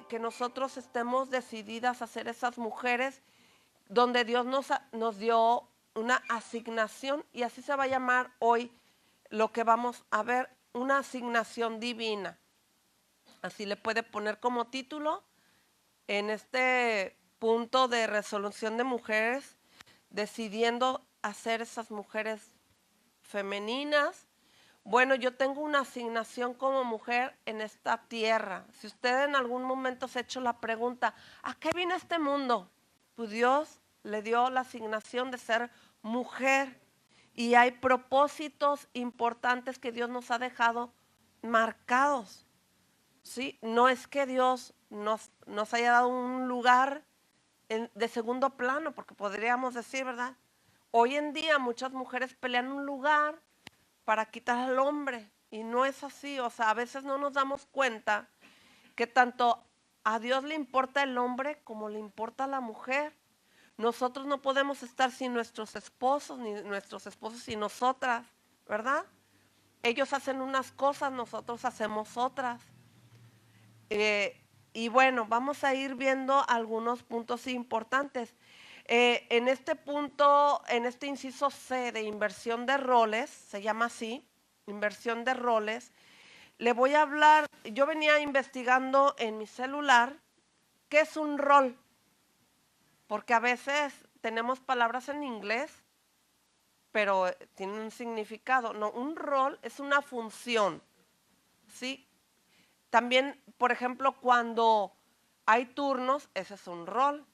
que nosotros estemos decididas a ser esas mujeres donde Dios nos dio una asignación, y así se va a llamar hoy lo que vamos a ver, una asignación divina. Así le puede poner como título en este punto de resolución de mujeres, decidiendo hacer esas mujeres femeninas. Bueno, yo tengo una asignación como mujer en esta tierra. Si usted en algún momento se ha hecho la pregunta, ¿a qué viene este mundo? Pues Dios le dio la asignación de ser mujer, y hay propósitos importantes que Dios nos ha dejado marcados. ¿Sí? No es que Dios nos haya dado un lugar de segundo plano, porque podríamos decir, ¿verdad? Hoy en día muchas mujeres pelean un lugar para quitar al hombre, y no es así. O sea, a veces no nos damos cuenta que tanto a Dios le importa el hombre como le importa la mujer. Nosotros no podemos estar sin nuestros esposos, ni nuestros esposos sin nosotras, ¿verdad? Ellos hacen unas cosas, nosotros hacemos otras. Y bueno, vamos a ir viendo algunos puntos importantes. En este punto, en este inciso C de inversión de roles, se llama así, inversión de roles, le voy a hablar. Yo venía investigando en mi celular qué es un rol, porque a veces tenemos palabras en inglés, pero tienen un significado. No, un rol es una función, ¿sí? También, por ejemplo, cuando hay turnos, ese es un rol.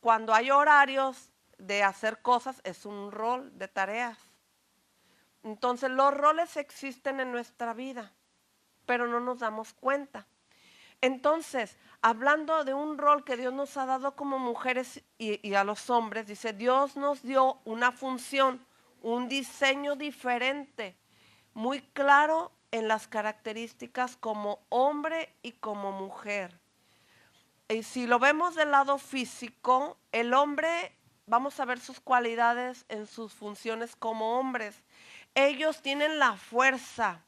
Cuando hay horarios de hacer cosas, es un rol de tareas. Entonces, los roles existen en nuestra vida, pero no nos damos cuenta. Entonces, hablando de un rol que Dios nos ha dado como mujeres y a los hombres, dice, Dios nos dio una función, un diseño diferente, muy claro en las características como hombre y como mujer. Y si lo vemos del lado físico, el hombre, vamos a ver sus cualidades en sus funciones como hombres. Ellos tienen la fuerza,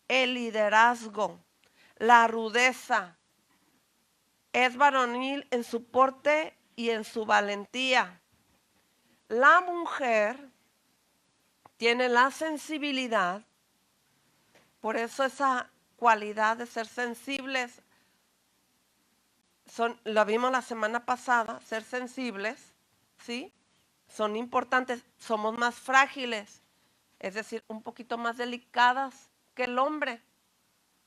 el liderazgo, la rudeza. Es varonil en su porte y en su valentía. La mujer tiene la sensibilidad, por eso esa cualidad de ser sensibles, lo vimos la semana pasada, ser sensibles, ¿sí? Son importantes, somos más frágiles, es decir, un poquito más delicadas que el hombre.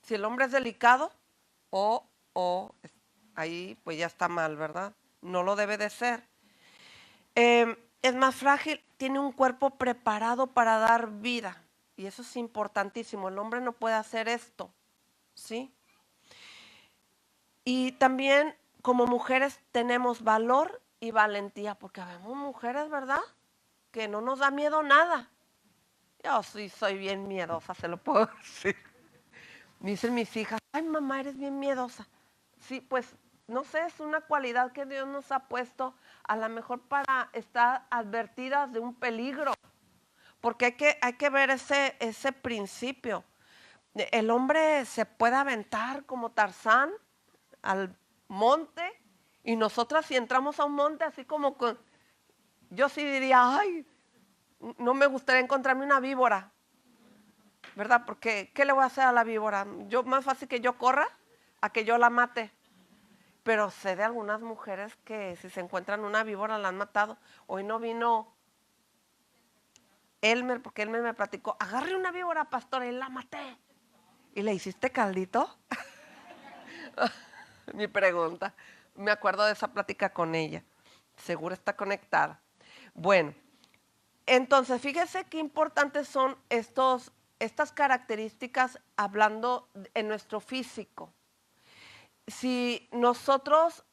Si el hombre es delicado, o ahí pues ya está mal, ¿verdad? No lo debe de ser. Es más frágil, tiene un cuerpo preparado para dar vida, y eso es importantísimo. El hombre no puede hacer esto, ¿sí? Y también como mujeres tenemos valor y valentía, porque vemos mujeres, ¿verdad?, que no nos da miedo nada. Yo sí soy bien miedosa, se lo puedo decir. Me dicen mis hijas, ay mamá, eres bien miedosa. Sí, pues no sé, es una cualidad que Dios nos ha puesto a lo mejor para estar advertidas de un peligro, porque hay que ver ese principio. El hombre se puede aventar como Tarzán al monte, y nosotras si entramos a un monte así como con, yo sí diría, ay, no me gustaría encontrarme una víbora, ¿verdad? Porque ¿qué le voy a hacer a la víbora? Yo, más fácil que yo corra a que yo la mate. Pero sé de algunas mujeres que si se encuentran una víbora la han matado. Hoy no vino Elmer, porque Elmer me platicó, agarré una víbora, pastora, y la maté. ¿Y le hiciste caldito? Mi pregunta. Me acuerdo de esa plática con ella. Seguro está conectada. Bueno, entonces fíjese qué importantes son estas características hablando en nuestro físico. Si nosotros,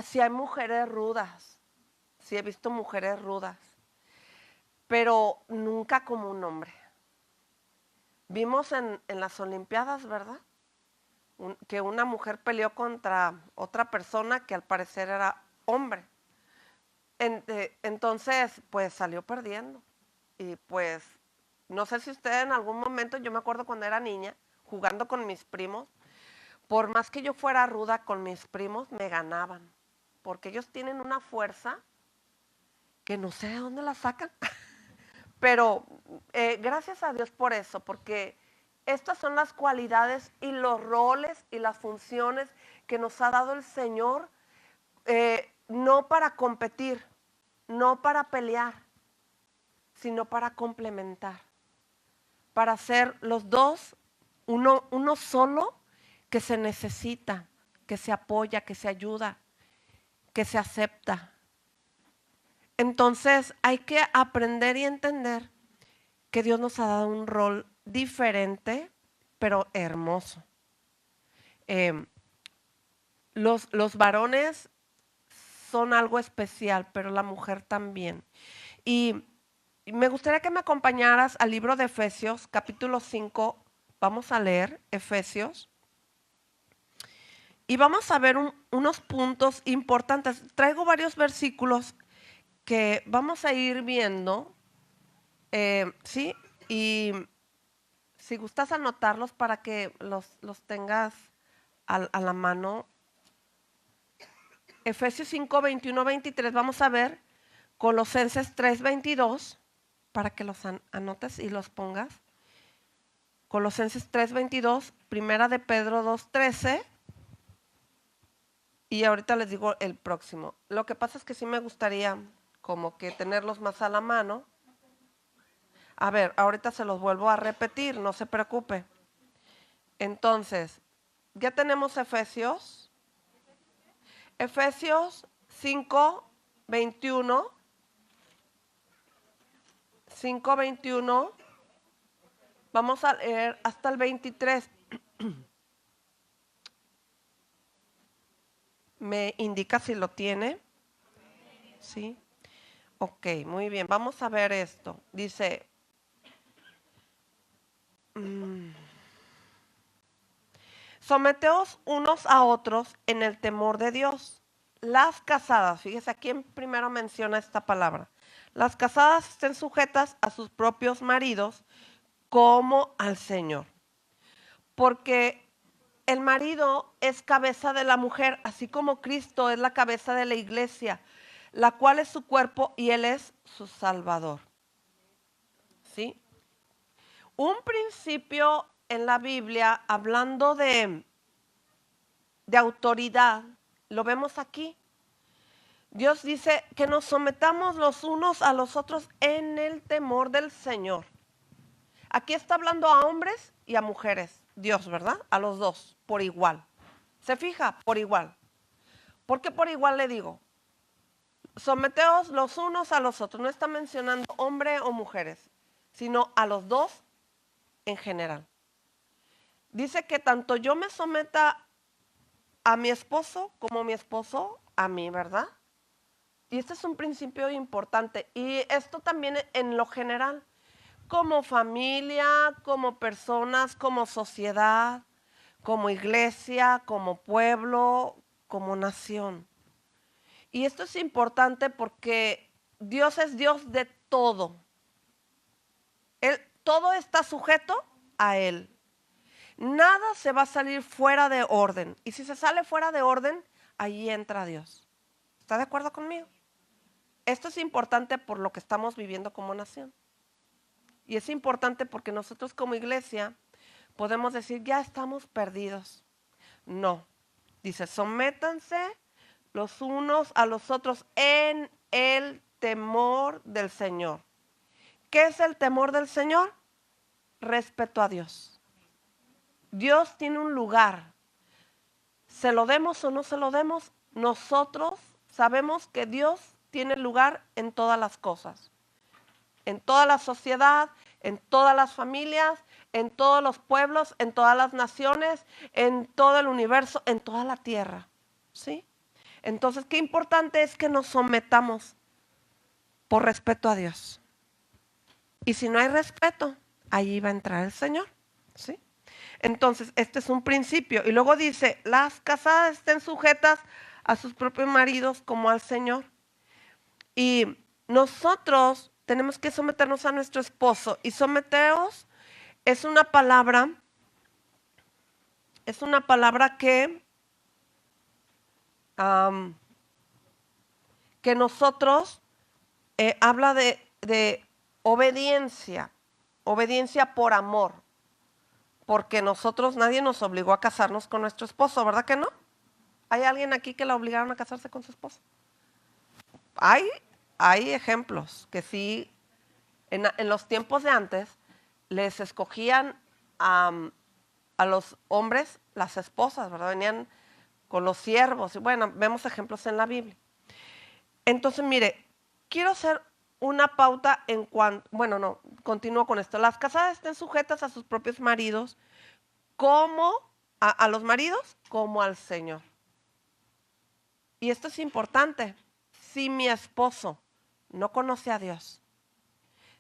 si hay mujeres rudas, si he visto mujeres rudas, pero nunca como un hombre. Vimos en las Olimpiadas, ¿verdad?, que una mujer peleó contra otra persona que al parecer era hombre. Entonces, pues salió perdiendo. Y pues, no sé si usted en algún momento, yo me acuerdo cuando era niña, jugando con mis primos, por más que yo fuera ruda con mis primos, me ganaban, porque ellos tienen una fuerza que no sé de dónde la sacan, pero gracias a Dios por eso, porque estas son las cualidades y los roles y las funciones que nos ha dado el Señor, no para competir, no para pelear, sino para complementar, para ser los dos uno solo, que se necesita, que se apoya, que se ayuda, que se acepta. Entonces hay que aprender y entender que Dios nos ha dado un rol diferente, pero hermoso. Los varones son algo especial, pero la mujer también. Y me gustaría que me acompañaras al libro de Efesios, capítulo 5. Vamos a leer Efesios. Y vamos a ver unos puntos importantes. Traigo varios versículos que vamos a ir viendo, ¿sí? Y si gustas anotarlos para que los tengas a la mano. Efesios 5, 21, 23, vamos a ver. Colosenses 3, 22, para que los anotes y los pongas. Colosenses 3, 22, Primera de Pedro 2, 13. Y ahorita les digo el próximo. Lo que pasa es que sí me gustaría como que tenerlos más a la mano. A ver, ahorita se los vuelvo a repetir, no se preocupe. Entonces, ya tenemos Efesios. Efesios 5, 21. 5, 21. Vamos a leer hasta el 23. ¿Me indica si lo tiene? Sí. Ok, muy bien. Vamos a ver esto. Dice, someteos unos a otros en el temor de Dios. Las casadas, fíjese, aquí primero menciona esta palabra. Las casadas estén sujetas a sus propios maridos como al Señor. Porque el marido es cabeza de la mujer, así como Cristo es la cabeza de la iglesia, la cual es su cuerpo y Él es su Salvador. ¿Sí? Un principio en la Biblia, hablando de autoridad, lo vemos aquí. Dios dice que nos sometamos los unos a los otros en el temor del Señor. Aquí está hablando a hombres y a mujeres, Dios, ¿verdad? A los dos, por igual. ¿Se fija? Por igual. ¿Por qué por igual le digo? Someteos los unos a los otros. No está mencionando hombre o mujeres, sino a los dos en general. Dice que tanto yo me someta a mi esposo como mi esposo a mí, ¿verdad? Y este es un principio importante. Y esto también en lo general, como familia, como personas, como sociedad, como iglesia, como pueblo, como nación. Y esto es importante porque Dios es Dios de todo. Todo está sujeto a Él. Nada se va a salir fuera de orden. Y si se sale fuera de orden, ahí entra Dios. ¿Está de acuerdo conmigo? Esto es importante por lo que estamos viviendo como nación. Y es importante porque nosotros como iglesia podemos decir, ya estamos perdidos. No. Dice, sométanse los unos a los otros en el temor del Señor. ¿Qué es el temor del Señor? Respeto a Dios. Dios tiene un lugar. Se lo demos o no se lo demos, nosotros sabemos que Dios tiene lugar en todas las cosas. En toda la sociedad, en todas las familias, en todos los pueblos, en todas las naciones, en todo el universo, en toda la tierra. ¿Sí? Entonces, qué importante es que nos sometamos por respeto a Dios. Y si no hay respeto, allí va a entrar el Señor. ¿Sí? Entonces, este es un principio. Y luego dice, las casadas estén sujetas a sus propios maridos como al Señor. Y nosotros tenemos que someternos a nuestro esposo. Y someteos es una palabra es una palabra que nosotros habla de obediencia, obediencia por amor, porque nosotros, nadie nos obligó a casarnos con nuestro esposo, ¿verdad que no? ¿Hay alguien aquí que la obligaron a casarse con su esposo? Hay ejemplos que sí, en los tiempos de antes, les escogían a los hombres las esposas, ¿verdad? Venían con los siervos, y bueno, vemos ejemplos en la Biblia. Entonces, mire, quiero hacer una pauta en cuanto, bueno, no, continúo con esto. Las casadas estén sujetas a sus propios maridos, como a los maridos, como al Señor. Y esto es importante. Si mi esposo no conoce a Dios,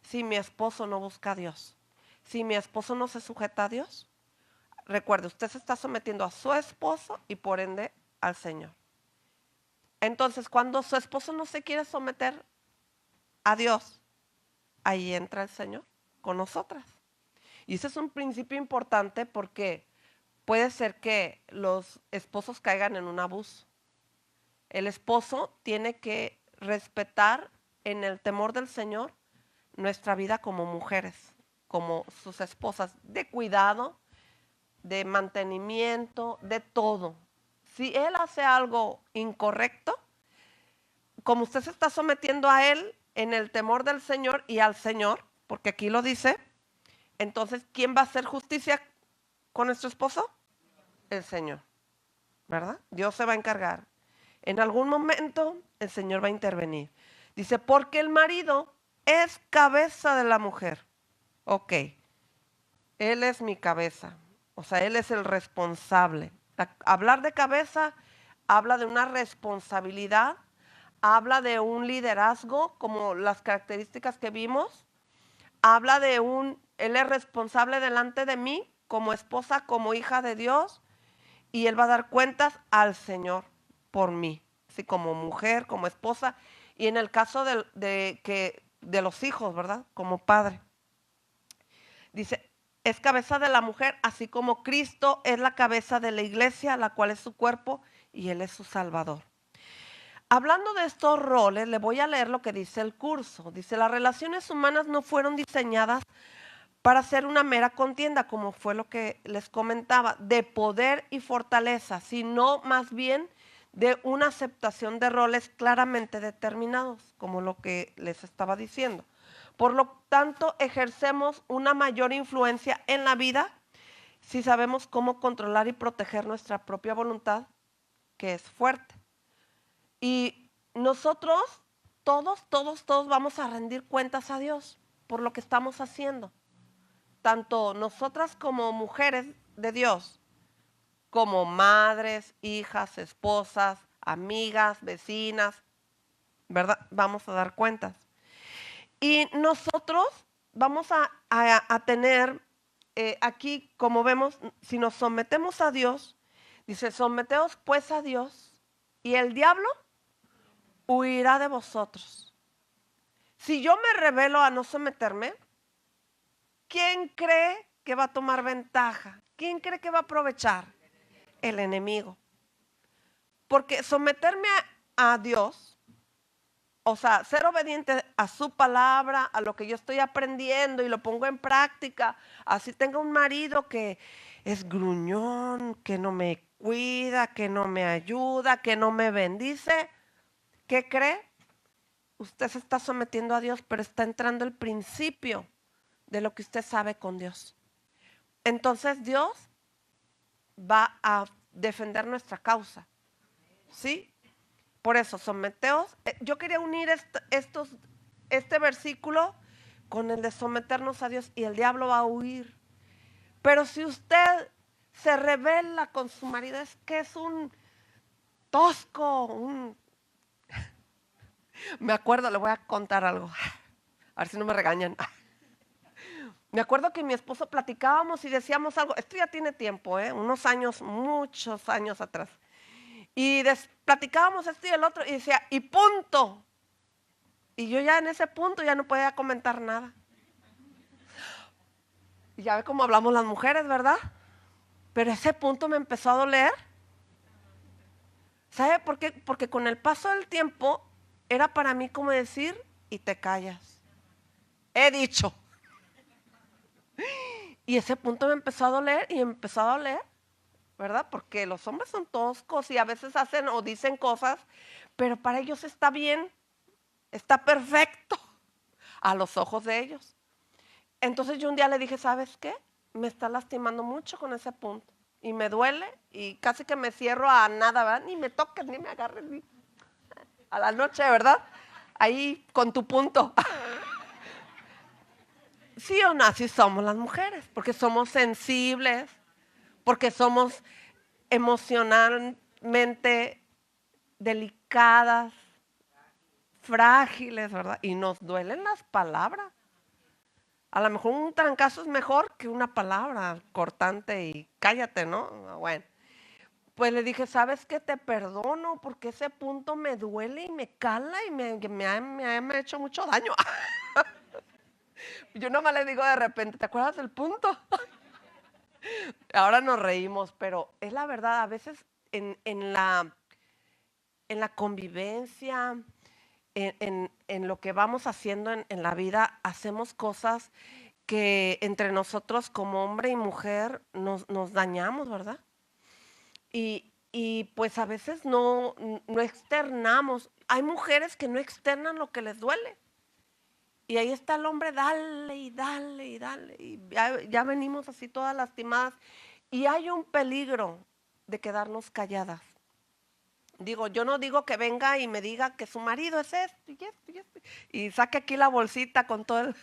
si mi esposo no busca a Dios, si mi esposo no se sujeta a Dios, recuerde, usted se está sometiendo a su esposo y por ende al Señor. Entonces, cuando su esposo no se quiere someter a Dios, ahí entra el Señor con nosotras. Y ese es un principio importante porque puede ser que los esposos caigan en un abuso. El esposo tiene que respetar en el temor del Señor nuestra vida como mujeres, como sus esposas, de cuidado, de mantenimiento, de todo. Si él hace algo incorrecto, como usted se está sometiendo a él en el temor del Señor y al Señor, porque aquí lo dice, entonces, ¿quién va a hacer justicia con nuestro esposo? El Señor, ¿verdad? Dios se va a encargar. En algún momento el Señor va a intervenir. Dice, porque el marido es cabeza de la mujer. Ok, él es mi cabeza. O sea, él es el responsable. Hablar de cabeza habla de una responsabilidad, habla de un liderazgo, como las características que vimos. Habla de él es responsable delante de mí, como esposa, como hija de Dios, y él va a dar cuentas al Señor por mí, así como mujer, como esposa, y en el caso de los hijos, ¿verdad? Como padre. Dice, es cabeza de la mujer, así como Cristo es la cabeza de la iglesia, la cual es su cuerpo, y él es su salvador. Hablando de estos roles, le voy a leer lo que dice el curso. Dice, las relaciones humanas no fueron diseñadas para ser una mera contienda, como fue lo que les comentaba, de poder y fortaleza, sino más bien de una aceptación de roles claramente determinados, como lo que les estaba diciendo. Por lo tanto, ejercemos una mayor influencia en la vida si sabemos cómo controlar y proteger nuestra propia voluntad, que es fuerte. Y nosotros, todos vamos a rendir cuentas a Dios por lo que estamos haciendo. Tanto nosotras como mujeres de Dios, como madres, hijas, esposas, amigas, vecinas, ¿verdad? Vamos a dar cuentas. Y nosotros vamos a tener aquí, como vemos, si nos sometemos a Dios, dice, someteos pues a Dios y el diablo huirá de vosotros. Si yo me revelo a no someterme, ¿quién cree que va a tomar ventaja? ¿Quién cree que va a aprovechar? El enemigo. Porque someterme a Dios, o sea, ser obediente a su palabra, a lo que yo estoy aprendiendo y lo pongo en práctica, así tenga un marido que es gruñón, que no me cuida, que no me ayuda, que no me bendice, ¿qué cree? Usted se está sometiendo a Dios, pero está entrando el principio de lo que usted sabe con Dios. Entonces Dios va a defender nuestra causa. ¿Sí? Por eso, someteos. Yo quería unir este versículo con el de someternos a Dios y el diablo va a huir. Pero si usted se rebela con su marido, es que es un tosco, Me acuerdo, le voy a contar algo. A ver si no me regañan. Me acuerdo que mi esposo platicábamos y decíamos algo. Esto ya tiene tiempo, unos años, muchos años atrás. Y platicábamos esto y el otro y decía, y punto. Y yo ya en ese punto ya no podía comentar nada. Y ya ve cómo hablamos las mujeres, ¿verdad? Pero ese punto me empezó a doler. ¿Sabe por qué? Porque con el paso del tiempo era para mí como decir, y te callas. He dicho. Y ese punto me empezó a doler y empezó a doler, ¿verdad? Porque los hombres son toscos y a veces hacen o dicen cosas, pero para ellos está bien, está perfecto a los ojos de ellos. Entonces yo un día le dije, ¿sabes qué? Me está lastimando mucho con ese punto. Y me duele y casi que me cierro a nada, ¿verdad? Ni me toques, ni me agarres, ni a la noche, ¿verdad? Ahí con tu punto. Sí o no, así somos las mujeres, porque somos sensibles, porque somos emocionalmente delicadas, frágiles, ¿verdad? Y nos duelen las palabras. A lo mejor un trancazo es mejor que una palabra cortante y cállate, ¿no? Bueno, pues le dije, ¿sabes qué? Te perdono porque ese punto me duele y me cala y me ha hecho mucho daño. Yo nomás le digo de repente, ¿te acuerdas del punto? Ahora nos reímos, pero es la verdad, a veces en la convivencia, en lo que vamos haciendo en la vida, hacemos cosas que entre nosotros como hombre y mujer nos dañamos, ¿verdad? Y pues a veces no externamos. Hay mujeres que no externan lo que les duele. Y ahí está el hombre, dale y dale y dale. Y ya venimos así todas lastimadas. Y hay un peligro de quedarnos calladas. Digo, yo no digo que venga y me diga que su marido es esto y esto y esto. Y saque aquí la bolsita con todo el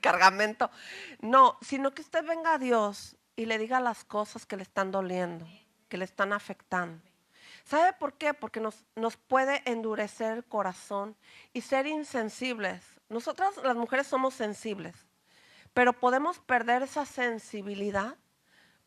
cargamento. No, sino que usted venga a Dios y le diga las cosas que le están doliendo, que le están afectando. ¿Sabe por qué? Porque nos puede endurecer el corazón y ser insensibles. Nosotras las mujeres somos sensibles, pero podemos perder esa sensibilidad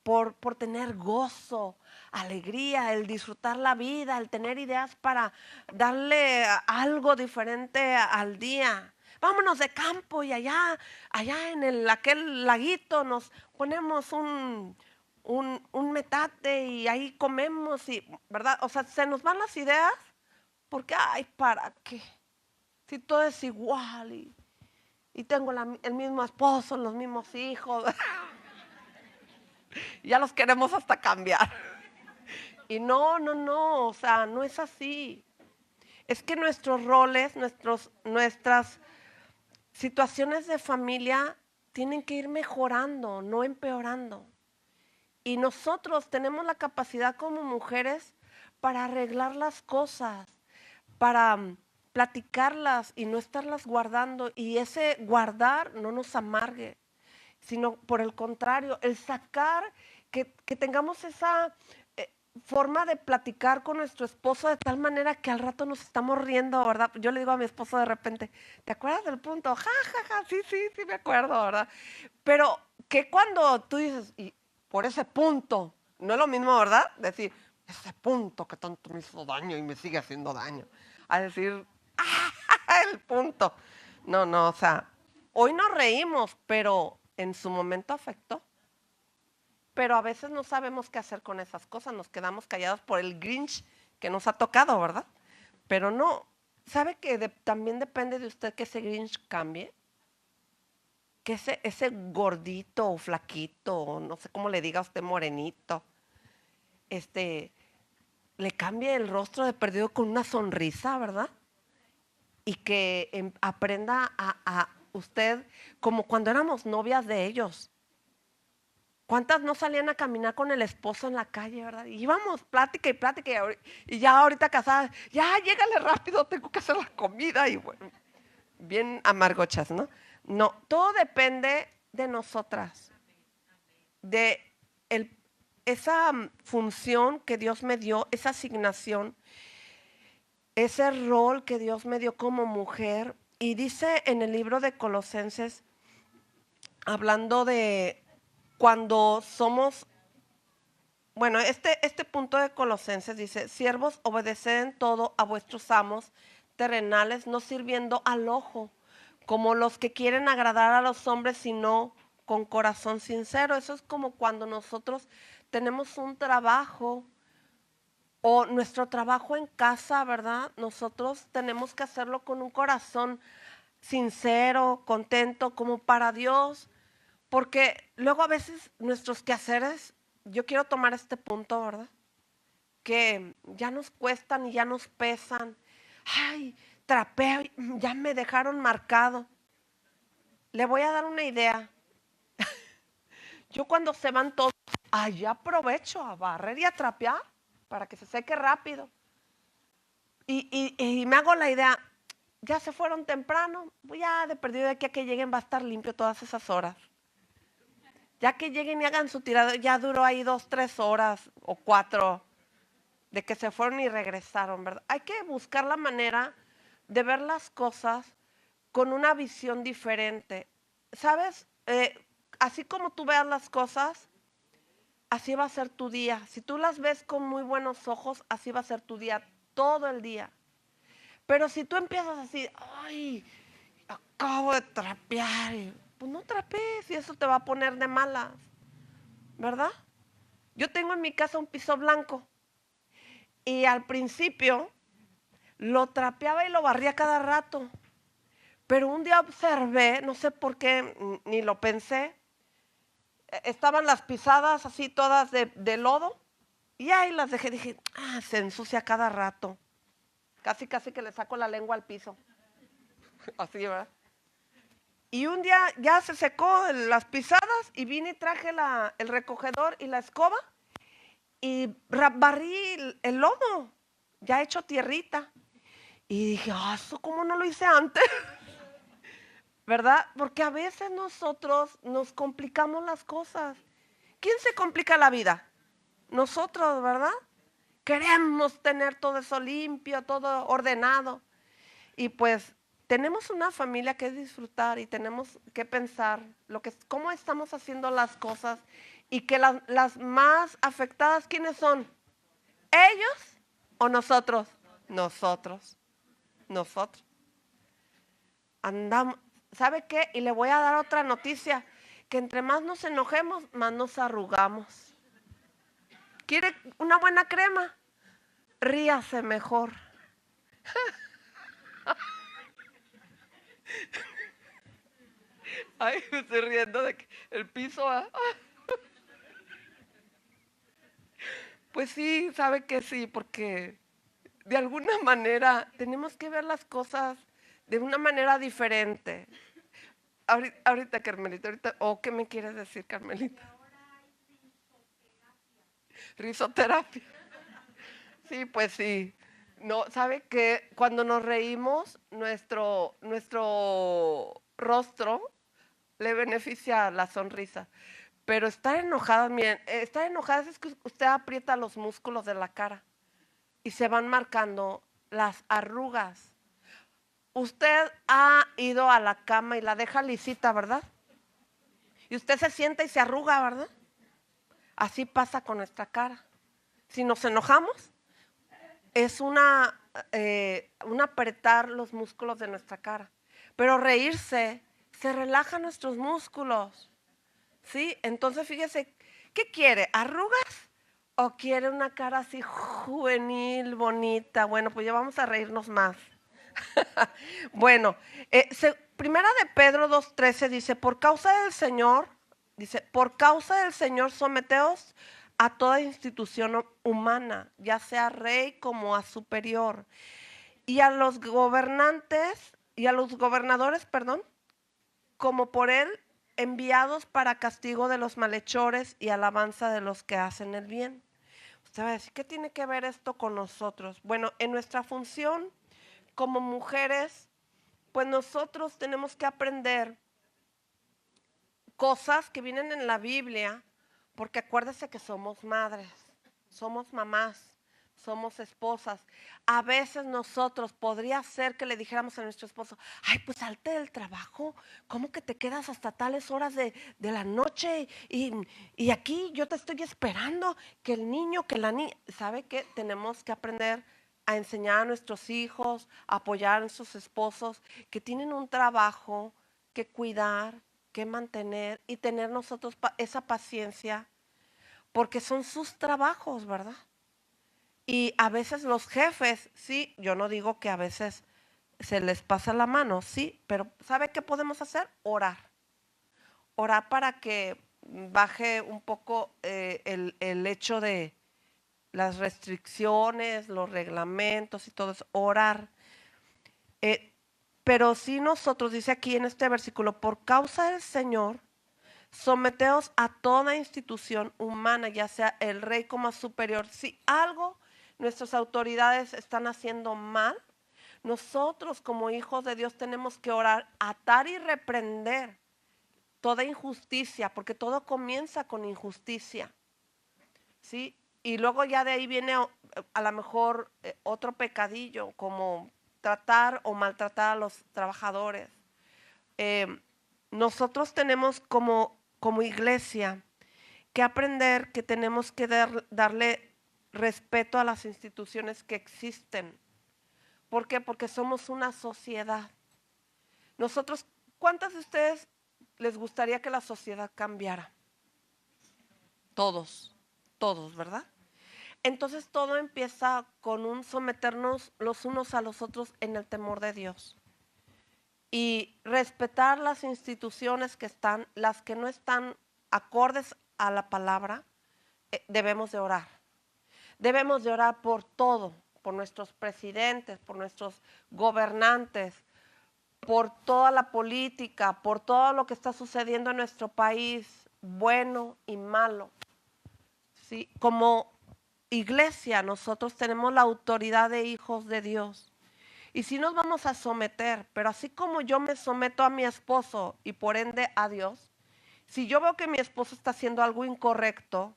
por tener gozo, alegría, el disfrutar la vida, el tener ideas para darle algo diferente al día. Vámonos de campo y allá en aquel laguito nos ponemos un metate y ahí comemos, y, ¿verdad? O sea, se nos van las ideas porque, ay, ¿para qué? Si todo es igual y tengo el mismo esposo, los mismos hijos. Ya los queremos hasta cambiar. Y no, o sea, no es así. Es que nuestros roles, nuestras situaciones de familia tienen que ir mejorando, no empeorando. Y nosotros tenemos la capacidad como mujeres para arreglar las cosas, para platicarlas y no estarlas guardando. Y ese guardar no nos amargue, sino por el contrario, el sacar, que tengamos esa forma de platicar con nuestro esposo de tal manera que al rato nos estamos riendo, ¿verdad? Yo le digo a mi esposo de repente, ¿te acuerdas del punto? Ja, ja, ja, sí, sí, sí me acuerdo, ¿verdad? Pero que cuando tú dices, y por ese punto, no es lo mismo, ¿verdad? Decir, ese punto que tanto me hizo daño y me sigue haciendo daño. A decir, ¡ah, el punto! No, o sea, hoy nos reímos, pero en su momento afectó. Pero a veces no sabemos qué hacer con esas cosas, nos quedamos callados por el Grinch que nos ha tocado, ¿verdad? Pero no, ¿sabe que también depende de usted que ese Grinch cambie? Que ese gordito o flaquito, o no sé cómo le diga a usted, morenito, este, le cambie el rostro de perdido con una sonrisa, ¿verdad? Y que aprenda a usted como cuando éramos novias de ellos. ¿Cuántas no salían a caminar con el esposo en la calle, verdad? Y íbamos plática y plática y ya ahorita casadas, ya llégale rápido, tengo que hacer la comida y bueno, bien amargochas, ¿no? No, todo depende de nosotras, de esa función que Dios me dio, esa asignación, ese rol que Dios me dio como mujer. Y dice en el libro de Colosenses, hablando de cuando somos, bueno, este punto de Colosenses dice, siervos, obedeced en todo a vuestros amos terrenales, no sirviendo al ojo, como los que quieren agradar a los hombres, sino con corazón sincero. Eso es como cuando nosotros tenemos un trabajo o nuestro trabajo en casa, ¿verdad? Nosotros tenemos que hacerlo con un corazón sincero, contento, como para Dios, porque luego a veces nuestros quehaceres, yo quiero tomar este punto, ¿verdad? Que ya nos cuestan y ya nos pesan. Ay, trapeo, ya me dejaron marcado. Le voy a dar una idea. Yo cuando se van todos, ay, aprovecho a barrer y a trapear para que se seque rápido. Y me hago la idea, ya se fueron temprano, pues ya de perdido de aquí a que lleguen va a estar limpio todas esas horas. Ya que lleguen y hagan su tirada, ya duró ahí 2, 3 horas o 4 de que se fueron y regresaron, ¿verdad? Hay que buscar la manera de ver las cosas con una visión diferente. ¿Sabes? Así como tú veas las cosas, así va a ser tu día. Si tú las ves con muy buenos ojos, así va a ser tu día, todo el día. Pero si tú empiezas así, ay, acabo de trapear, pues no trapees y eso te va a poner de malas, ¿verdad? Yo tengo en mi casa un piso blanco y al principio lo trapeaba y lo barría cada rato. Pero un día observé, no sé por qué, ni lo pensé, estaban las pisadas así todas de lodo y ahí las dejé, dije, se ensucia cada rato. Casi, casi que le saco la lengua al piso. Así, ¿verdad? Y un día ya se secó las pisadas y vine y traje el recogedor y la escoba y barrí el lodo, ya hecho tierrita. Y dije, ¿eso cómo no lo hice antes? ¿Verdad? Porque a veces nosotros nos complicamos las cosas. ¿Quién se complica la vida? Nosotros, ¿verdad? Queremos tener todo eso limpio, todo ordenado. Y pues tenemos una familia que disfrutar y tenemos que pensar cómo estamos haciendo las cosas y que las más afectadas, ¿quiénes son? ¿Ellos o nosotros? Nosotros, nosotros. Andamos, ¿sabe qué? Y le voy a dar otra noticia, que entre más nos enojemos, más nos arrugamos. ¿Quiere una buena crema? Ríase mejor. Ay, me estoy riendo de que el piso. Pues sí, sabe que sí, porque de alguna manera tenemos que ver las cosas de una manera diferente. Ahorita, Carmelita, ahorita, ¿qué me quieres decir, Carmelita? Risoterapia. Sí, pues sí. No, ¿sabe que cuando nos reímos, nuestro rostro le beneficia la sonrisa? Pero estar enojada, miren, estar enojada es que usted aprieta los músculos de la cara y se van marcando las arrugas. Usted ha ido a la cama y la deja lisita, ¿verdad? Y usted se sienta y se arruga, ¿verdad? Así pasa con nuestra cara. Si nos enojamos, es un apretar los músculos de nuestra cara. Pero reírse, se relajan nuestros músculos. ¿Sí? Entonces fíjese, ¿qué quiere? ¿Arrugas? ¿O quiere una cara así juvenil, bonita? Bueno, pues ya vamos a reírnos más. Bueno, primera de Pedro 2:13 dice, por causa del Señor, dice, por causa del Señor someteos a toda institución humana, ya sea rey como a superior, y a los gobernantes, y a los gobernadores, perdón, como por él enviados para castigo de los malhechores y alabanza de los que hacen el bien. Usted va a decir, ¿qué tiene que ver esto con nosotros? Bueno, en nuestra función como mujeres, pues nosotros tenemos que aprender cosas que vienen en la Biblia, porque acuérdese que somos madres, somos mamás, somos esposas. A veces nosotros podría ser que le dijéramos a nuestro esposo, ay, pues salte del trabajo, ¿cómo que te quedas hasta tales horas de la noche? Y aquí yo te estoy esperando, que el niño, que la niña, ¿sabe qué? Tenemos que aprender a enseñar a nuestros hijos, a apoyar a nuestros esposos que tienen un trabajo que cuidar, que mantener y tener nosotros esa paciencia, porque son sus trabajos, ¿verdad? Y a veces los jefes, sí, yo no digo que a veces se les pasa la mano, sí, pero ¿sabe qué podemos hacer? Orar. Orar para que baje un poco el hecho de las restricciones, los reglamentos y todo eso. Orar. Eh, pero si nosotros, dice aquí en este versículo, por causa del Señor, someteos a toda institución humana, ya sea el rey como superior. Si algo nuestras autoridades están haciendo mal, nosotros como hijos de Dios tenemos que orar, atar y reprender toda injusticia, porque todo comienza con injusticia, ¿sí? Y luego ya de ahí viene a lo mejor otro pecadillo, como tratar o maltratar a los trabajadores. Eh, Nosotros tenemos como iglesia que aprender que tenemos que darle respeto a las instituciones que existen. ¿Por qué? Porque somos una sociedad. Nosotros, ¿cuántas de ustedes les gustaría que la sociedad cambiara? Todos, todos, ¿verdad? Entonces todo empieza con un someternos los unos a los otros en el temor de Dios y respetar las instituciones que están, las que no están acordes a la palabra, debemos de orar. Debemos de orar por todo, por nuestros presidentes, por nuestros gobernantes, por toda la política, por todo lo que está sucediendo en nuestro país, bueno y malo. ¿Sí? Como iglesia nosotros tenemos la autoridad de hijos de Dios. Y si nos vamos a someter, pero así como yo me someto a mi esposo y por ende a Dios, si yo veo que mi esposo está haciendo algo incorrecto,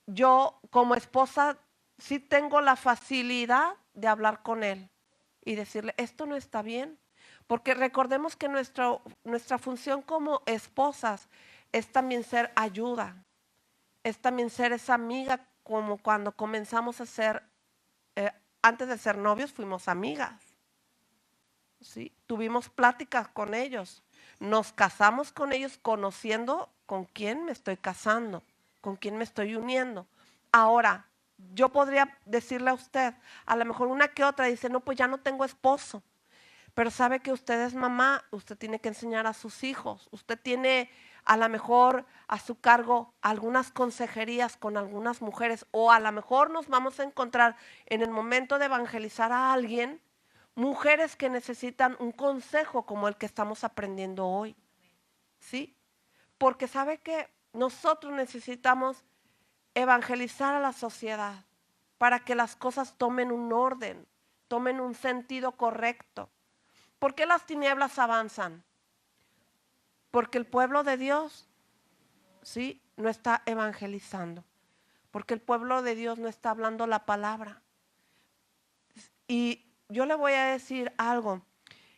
yo como esposa sí tengo la facilidad de hablar con él y decirle, esto no está bien. Porque recordemos que nuestra función como esposas es también ser ayuda, es también ser esa amiga como cuando comenzamos a ser, eh, antes de ser novios fuimos amigas, ¿sí? Tuvimos pláticas con ellos, nos casamos con ellos conociendo con quién me estoy casando, con quién me estoy uniendo. Ahora, yo podría decirle a usted, a lo mejor una que otra dice, no, pues ya no tengo esposo. Pero sabe que usted es mamá, usted tiene que enseñar a sus hijos, usted tiene a lo mejor a su cargo algunas consejerías con algunas mujeres o a lo mejor nos vamos a encontrar en el momento de evangelizar a alguien, mujeres que necesitan un consejo como el que estamos aprendiendo hoy, ¿sí? Porque sabe que nosotros necesitamos evangelizar a la sociedad para que las cosas tomen un orden, tomen un sentido correcto. ¿Por qué las tinieblas avanzan? Porque el pueblo de Dios, ¿sí? No está evangelizando. Porque el pueblo de Dios no está hablando la palabra. Y yo le voy a decir algo.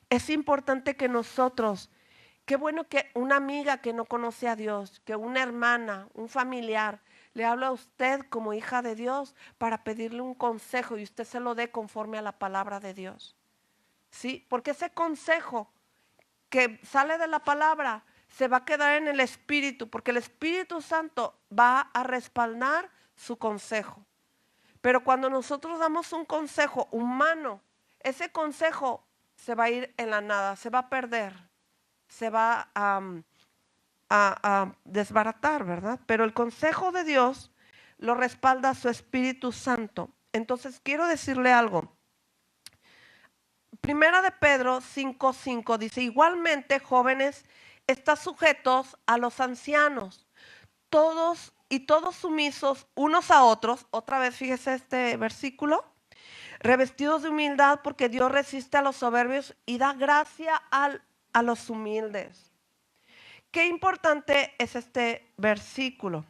Es importante que nosotros, qué bueno que una amiga que no conoce a Dios, que una hermana, un familiar, le habla a usted como hija de Dios para pedirle un consejo y usted se lo dé conforme a la palabra de Dios. ¿Sí? Porque ese consejo que sale de la palabra se va a quedar en el Espíritu, porque el Espíritu Santo va a respaldar su consejo. Pero cuando nosotros damos un consejo humano, ese consejo se va a ir en la nada, se va a perder, se va a desbaratar, ¿verdad? Pero el consejo de Dios lo respalda su Espíritu Santo. Entonces quiero decirle algo. Primera de Pedro 5:5 dice, igualmente jóvenes, está sujetos a los ancianos, todos y todos sumisos unos a otros. Otra vez fíjese este versículo, revestidos de humildad porque Dios resiste a los soberbios y da gracia a los humildes. Qué importante es este versículo.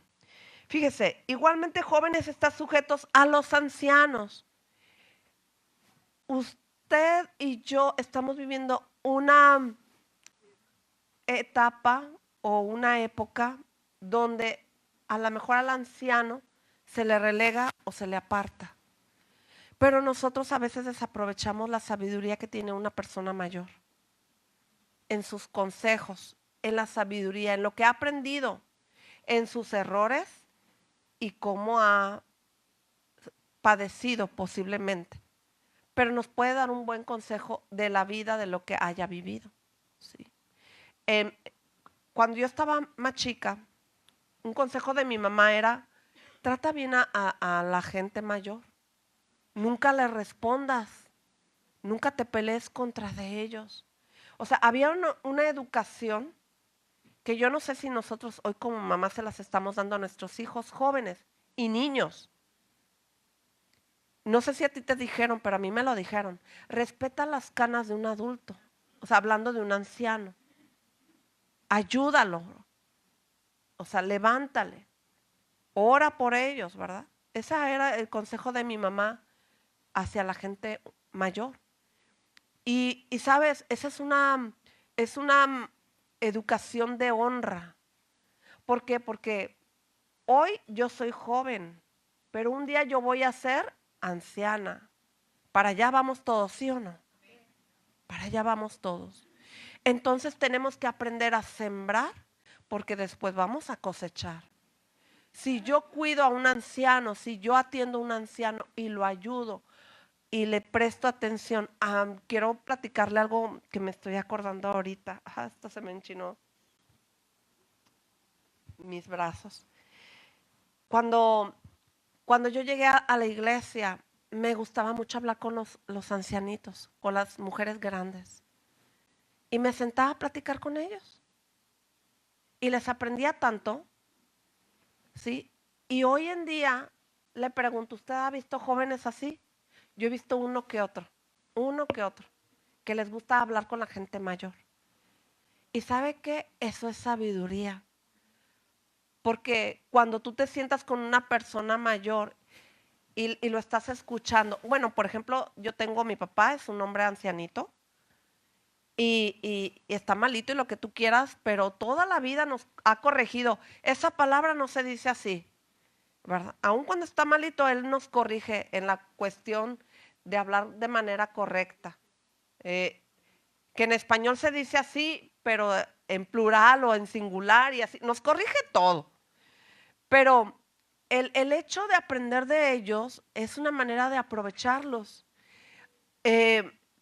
Fíjese, igualmente jóvenes está sujetos a los ancianos. Usted y yo estamos viviendo una etapa o una época donde a lo mejor al anciano se le relega o se le aparta. Pero nosotros a veces desaprovechamos la sabiduría que tiene una persona mayor en sus consejos, en la sabiduría, en lo que ha aprendido, en sus errores y cómo ha padecido posiblemente, pero nos puede dar un buen consejo de la vida, de lo que haya vivido. ¿Sí? Cuando yo estaba más chica, un consejo de mi mamá era, trata bien a la gente mayor, nunca le respondas, nunca te pelees contra de ellos. O sea, había una educación que yo no sé si nosotros hoy como mamá se las estamos dando a nuestros hijos jóvenes y niños. No sé si a ti te dijeron, pero a mí me lo dijeron. Respeta las canas de un adulto. O sea, hablando de un anciano. Ayúdalo. O sea, levántale. Ora por ellos, ¿verdad? Ese era el consejo de mi mamá hacia la gente mayor. Y sabes, esa es una educación de honra. ¿Por qué? Porque hoy yo soy joven, pero un día yo voy a ser anciana. Para allá vamos todos, ¿sí o no? Para allá vamos todos. Entonces tenemos que aprender a sembrar porque después vamos a cosechar. Si yo cuido a un anciano, si yo atiendo a un anciano y lo ayudo y le presto atención, quiero platicarle algo que me estoy acordando ahorita. Hasta se me enchinó mis brazos. Cuando yo llegué a la iglesia, me gustaba mucho hablar con los ancianitos, con las mujeres grandes. Y me sentaba a platicar con ellos. Y les aprendía tanto, ¿sí? Y hoy en día le pregunto, ¿usted ha visto jóvenes así? Yo he visto uno que otro, que les gusta hablar con la gente mayor. ¿Y sabe qué? Eso es sabiduría. Porque cuando tú te sientas con una persona mayor y lo estás escuchando, bueno, por ejemplo, yo tengo mi papá, es un hombre ancianito, y está malito y lo que tú quieras, pero toda la vida nos ha corregido. Esa palabra no se dice así, ¿verdad? Aun cuando está malito, él nos corrige en la cuestión de hablar de manera correcta. Que en español se dice así, pero en plural o en singular y así, nos corrige todo. Pero el hecho de aprender de ellos es una manera de aprovecharlos.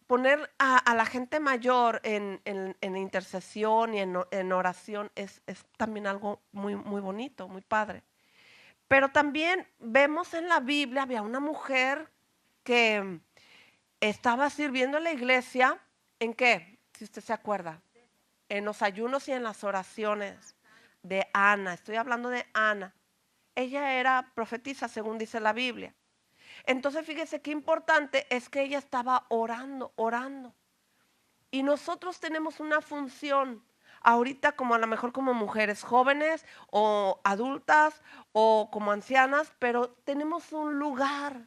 Poner a la gente mayor en intercesión y en oración es también algo muy, muy bonito, muy padre. Pero también vemos en la Biblia, había una mujer que estaba sirviendo en la iglesia. ¿En qué? Si usted se acuerda. En los ayunos y en las oraciones de Ana. Estoy hablando de Ana. Ella era profetisa, según dice la Biblia. Entonces, fíjese qué importante es que ella estaba orando, orando. Y nosotros tenemos una función ahorita, como a lo mejor como mujeres jóvenes o adultas o como ancianas, pero tenemos un lugar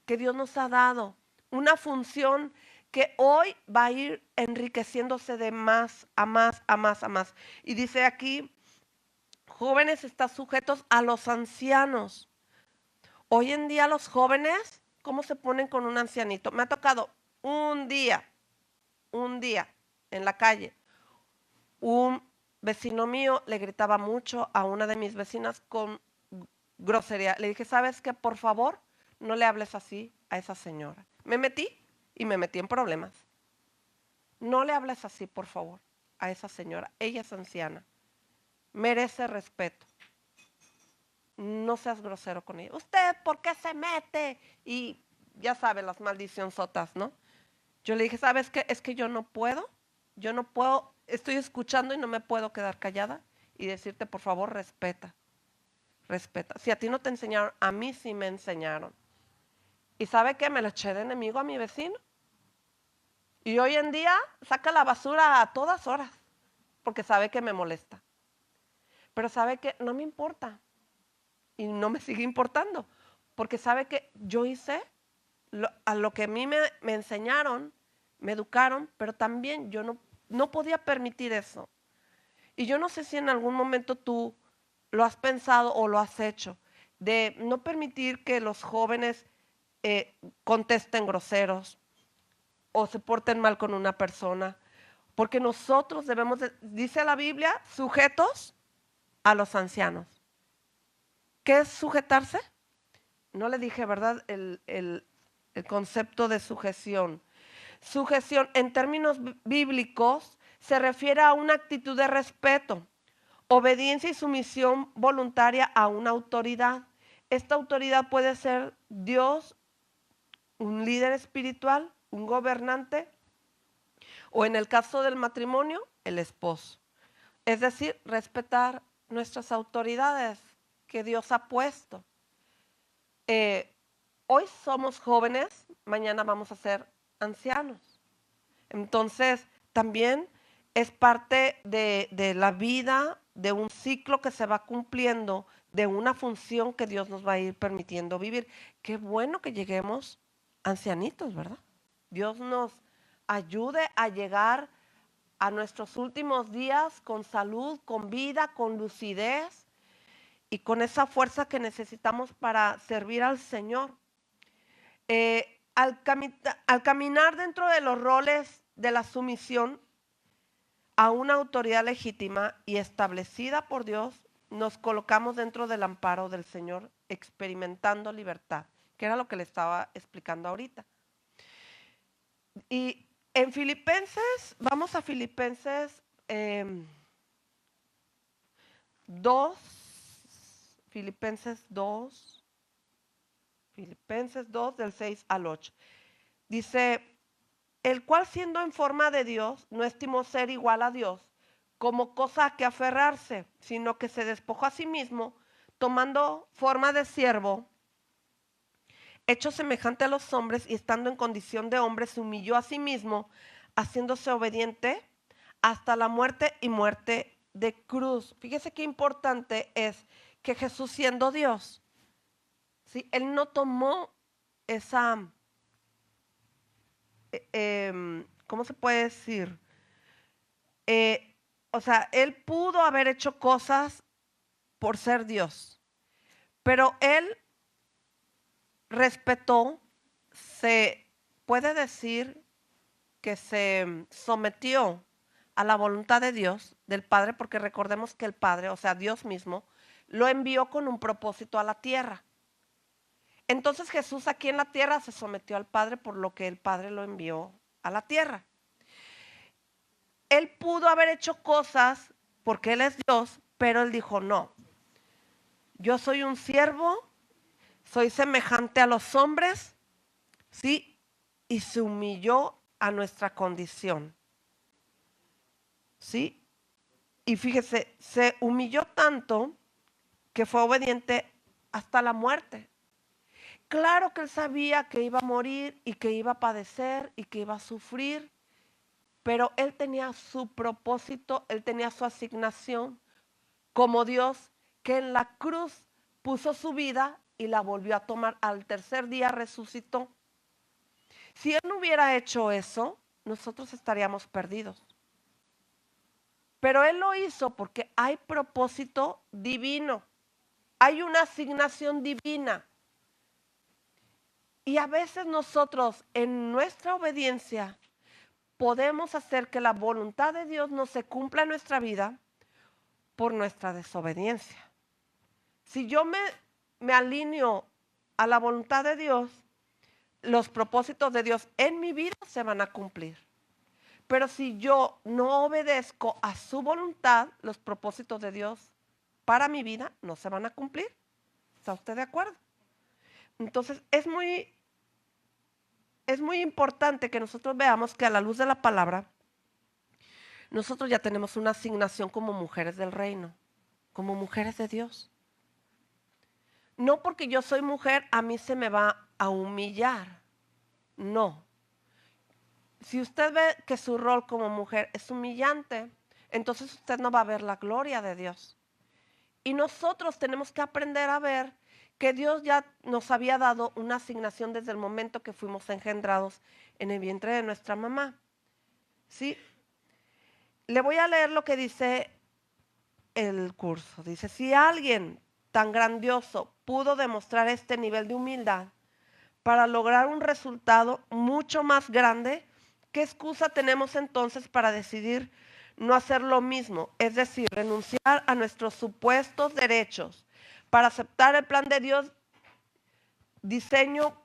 que Dios nos ha dado, una función que hoy va a ir enriqueciéndose de más a más, a más, a más. Y dice aquí, jóvenes están sujetos a los ancianos. Hoy en día los jóvenes, ¿cómo se ponen con un ancianito? Me ha tocado un día en la calle, un vecino mío le gritaba mucho a una de mis vecinas con grosería. Le dije, ¿sabes qué? Por favor, no le hables así a esa señora. Me metí en problemas. No le hables así, por favor, a esa señora. Ella es anciana. Merece respeto. No seas grosero con ella. ¿Usted por qué se mete? Y ya sabe, las maldicionzotas, ¿no? Yo le dije, ¿sabes qué? Es que yo no puedo, estoy escuchando y no me puedo quedar callada y decirte, por favor, respeta, respeta. Si a ti no te enseñaron, a mí sí me enseñaron. ¿Y sabe qué? Me lo eché de enemigo a mi vecino. Y hoy en día saca la basura a todas horas, porque sabe que me molesta. Pero sabe que no me importa y no me sigue importando, porque sabe que yo hice a lo que a mí me enseñaron, me educaron, pero también yo no podía permitir eso. Y yo no sé si en algún momento tú lo has pensado o lo has hecho, de no permitir que los jóvenes contesten groseros o se porten mal con una persona, porque nosotros debemos, dice la Biblia, sujetos a los ancianos. ¿Qué es sujetarse? No le dije, ¿verdad? El concepto de sujeción. Sujeción en términos bíblicos se refiere a una actitud de respeto, obediencia y sumisión voluntaria a una autoridad. Esta autoridad puede ser Dios, un líder espiritual, un gobernante, o en el caso del matrimonio, el esposo. Es decir, respetar nuestras autoridades que Dios ha puesto. Hoy somos jóvenes, mañana vamos a ser ancianos. Entonces, también es parte de la vida, de un ciclo que se va cumpliendo, de una función que Dios nos va a ir permitiendo vivir. Qué bueno que lleguemos ancianitos, ¿verdad? Dios nos ayude a llegar a nuestros últimos días con salud, con vida, con lucidez y con esa fuerza que necesitamos para servir al Señor. Al caminar dentro de los roles de la sumisión a una autoridad legítima y establecida por Dios, nos colocamos dentro del amparo del Señor, experimentando libertad, que era lo que le estaba explicando ahorita. Y en Filipenses, vamos a Filipenses 2, Filipenses 2, del 6 al 8. Dice, el cual siendo en forma de Dios, no estimó ser igual a Dios como cosa a que aferrarse, sino que se despojó a sí mismo, tomando forma de siervo, hecho semejante a los hombres y estando en condición de hombre, se humilló a sí mismo, haciéndose obediente hasta la muerte y muerte de cruz. Fíjese qué importante es que Jesús, siendo Dios, ¿sí?, Él no tomó esa, ¿cómo se puede decir? O sea, Él pudo haber hecho cosas por ser Dios, pero Él respetó, se puede decir que se sometió a la voluntad de Dios, del Padre, porque recordemos que el Padre, o sea, Dios mismo, lo envió con un propósito a la tierra. Entonces Jesús aquí en la tierra se sometió al Padre por lo que el Padre lo envió a la tierra. Él pudo haber hecho cosas porque Él es Dios, pero Él dijo, no, yo soy un siervo, soy semejante a los hombres, ¿sí? Y se humilló a nuestra condición, ¿sí? Y fíjese, se humilló tanto que fue obediente hasta la muerte. Claro que Él sabía que iba a morir y que iba a padecer y que iba a sufrir, pero Él tenía su propósito, Él tenía su asignación como Dios, que en la cruz puso su vida y la volvió a tomar. Al tercer día resucitó. Si Él no hubiera hecho eso, nosotros estaríamos perdidos. Pero Él lo hizo porque hay propósito divino, hay una asignación divina. Y a veces nosotros en nuestra obediencia podemos hacer que la voluntad de Dios no se cumpla en nuestra vida por nuestra desobediencia. Si yo me alineo a la voluntad de Dios, los propósitos de Dios en mi vida se van a cumplir. Pero si yo no obedezco a su voluntad, los propósitos de Dios para mi vida no se van a cumplir. ¿Está usted de acuerdo? Entonces es muy importante que nosotros veamos que a la luz de la palabra, nosotros ya tenemos una asignación como mujeres del reino, como mujeres de Dios. No porque yo soy mujer, a mí se me va a humillar. No. Si usted ve que su rol como mujer es humillante, entonces usted no va a ver la gloria de Dios. Y nosotros tenemos que aprender a ver que Dios ya nos había dado una asignación desde el momento que fuimos engendrados en el vientre de nuestra mamá. ¿Sí? Le voy a leer lo que dice el curso. Dice, si alguien tan grandioso pudo demostrar este nivel de humildad para lograr un resultado mucho más grande, ¿qué excusa tenemos entonces para decidir no hacer lo mismo? Es decir, renunciar a nuestros supuestos derechos para aceptar el plan de Dios, diseño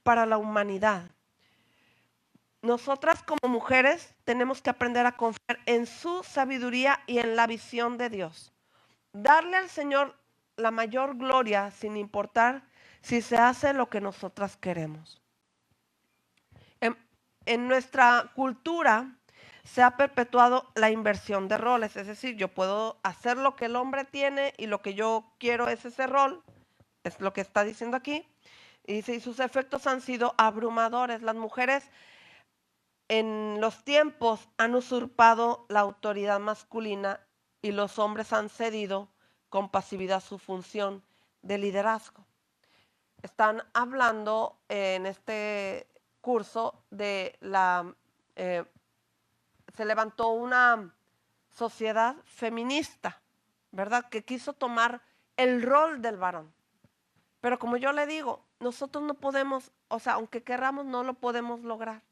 para la humanidad. Nosotras como mujeres tenemos que aprender a confiar en su sabiduría y en la visión de Dios. Darle al Señor la mayor gloria sin importar si se hace lo que nosotras queremos. En nuestra cultura se ha perpetuado la inversión de roles, es decir, yo puedo hacer lo que el hombre tiene y lo que yo quiero es ese rol, es lo que está diciendo aquí, y sus efectos han sido abrumadores. Las mujeres en los tiempos han usurpado la autoridad masculina y los hombres han cedido con pasividad su función de liderazgo. Están hablando en este curso de se levantó una sociedad feminista, ¿verdad? Que quiso tomar el rol del varón. Pero como yo le digo, nosotros no podemos, o sea, aunque querramos, no lo podemos lograr.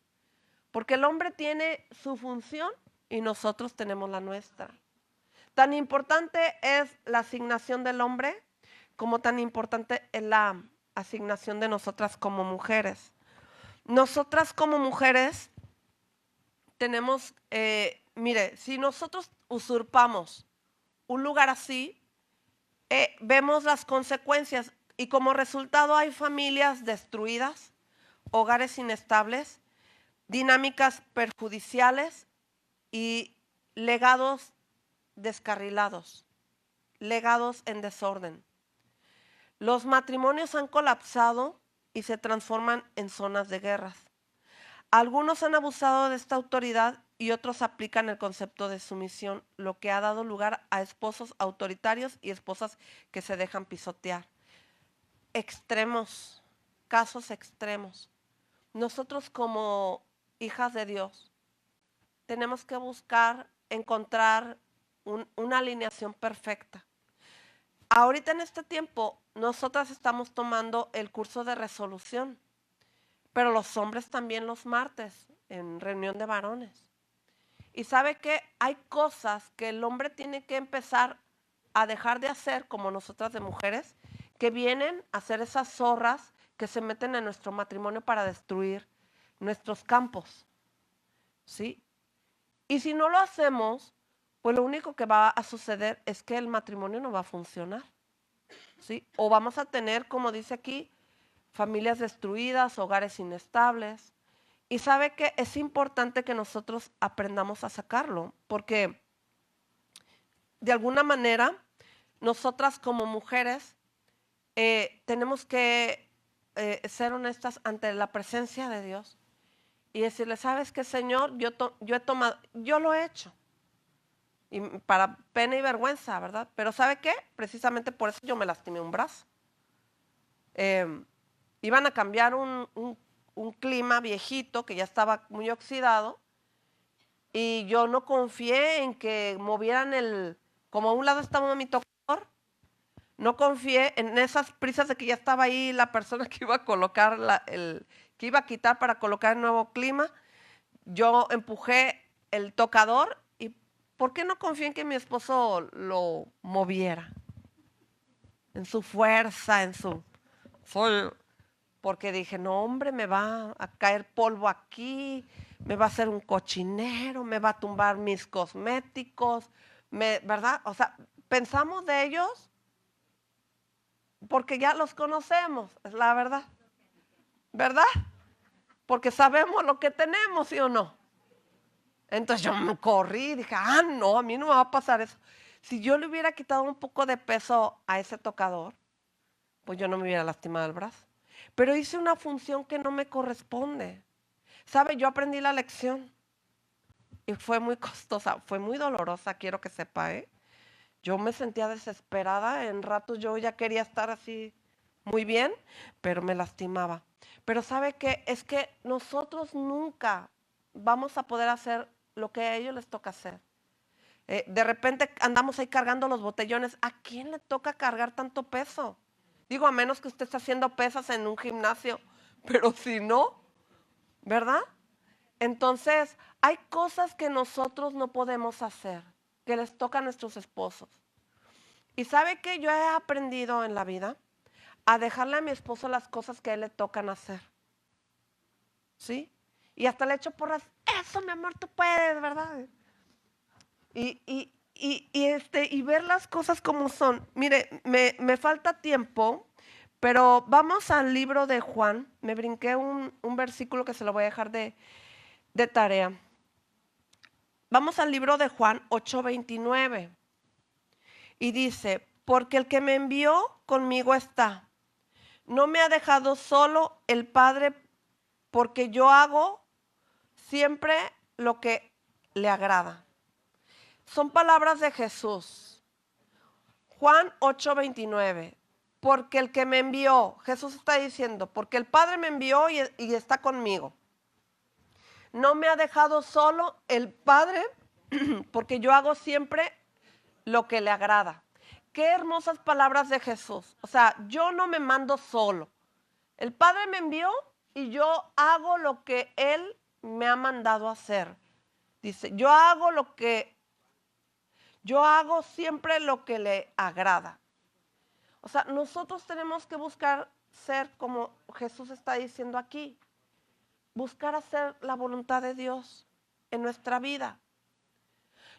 Porque el hombre tiene su función y nosotros tenemos la nuestra. Tan importante es la asignación del hombre como tan importante es la asignación de nosotras como mujeres. Nosotras como mujeres tenemos, mire, si nosotros usurpamos un lugar así, vemos las consecuencias y como resultado hay familias destruidas, hogares inestables, dinámicas perjudiciales y legados descarrilados, legados en desorden. Los matrimonios han colapsado y se transforman en zonas de guerras. Algunos han abusado de esta autoridad y otros aplican el concepto de sumisión, lo que ha dado lugar a esposos autoritarios y esposas que se dejan pisotear. Extremos, casos extremos. Nosotros como hijas de Dios tenemos que buscar encontrar una alineación perfecta. Ahorita en este tiempo nosotras estamos tomando el curso de resolución, pero los hombres también los martes en reunión de varones. Y sabe que hay cosas que el hombre tiene que empezar a dejar de hacer, como nosotras de mujeres, que vienen a ser esas zorras que se meten en nuestro matrimonio para destruir nuestros campos, ¿sí? Y si no lo hacemos, pues lo único que va a suceder es que el matrimonio no va a funcionar, ¿sí? O vamos a tener, como dice aquí, familias destruidas, hogares inestables. Y sabe que es importante que nosotros aprendamos a sacarlo, porque de alguna manera nosotras como mujeres tenemos que ser honestas ante la presencia de Dios y decirle, ¿sabes qué, Señor? Yo lo he hecho. Y para pena y vergüenza, ¿verdad? Pero ¿sabe qué? Precisamente por eso yo me lastimé un brazo. Iban a cambiar un clima viejito que ya estaba muy oxidado y yo no confié en que movieran como a un lado estaba mi tocador, no confié en esas prisas de que ya estaba ahí la persona que iba a colocar, que iba a quitar para colocar el nuevo clima. Yo empujé el tocador y ¿por qué no confié en que mi esposo lo moviera? En su fuerza, porque dije, no hombre, me va a caer polvo aquí, me va a hacer un cochinero, me va a tumbar mis cosméticos, ¿verdad? O sea, pensamos de ellos porque ya los conocemos, es la verdad, ¿verdad? Porque sabemos lo que tenemos, ¿sí o no? Entonces yo me corrí y dije, no, a mí no me va a pasar eso. Si yo le hubiera quitado un poco de peso a ese tocador, pues yo no me hubiera lastimado el brazo. Pero hice una función que no me corresponde. ¿Sabe? Yo aprendí la lección y fue muy costosa, fue muy dolorosa, quiero que sepa, ¿eh? Yo me sentía desesperada, en ratos yo ya quería estar así muy bien, pero me lastimaba. Pero ¿sabe qué? Es que nosotros nunca vamos a poder hacer lo que a ellos les toca hacer. De repente andamos ahí cargando los botellones. ¿A quién le toca cargar tanto peso? Digo, a menos que usted esté haciendo pesas en un gimnasio, pero si no, ¿verdad? Entonces, hay cosas que nosotros no podemos hacer, que les toca a nuestros esposos. Y ¿sabe qué? Yo he aprendido en la vida a dejarle a mi esposo las cosas que a él le tocan hacer. ¿Sí? Y hasta le echo porras, eso mi amor, tú puedes, ¿verdad? Y ver las cosas como son. Mire, me falta tiempo, pero vamos al libro de Juan. Me brinqué un versículo que se lo voy a dejar de tarea. Vamos al libro de Juan 8:29. Y dice, porque el que me envió conmigo está. No me ha dejado solo el Padre, porque yo hago siempre lo que le agrada. Son palabras de Jesús. Juan 8:29. Porque el que me envió, Jesús está diciendo, porque el Padre me envió y está conmigo. No me ha dejado solo el Padre, porque yo hago siempre lo que le agrada. Qué hermosas palabras de Jesús. O sea, yo no me mando solo. El Padre me envió y yo hago lo que Él me ha mandado hacer. Dice, yo hago siempre lo que le agrada. O sea, nosotros tenemos que buscar ser como Jesús está diciendo aquí. Buscar hacer la voluntad de Dios en nuestra vida.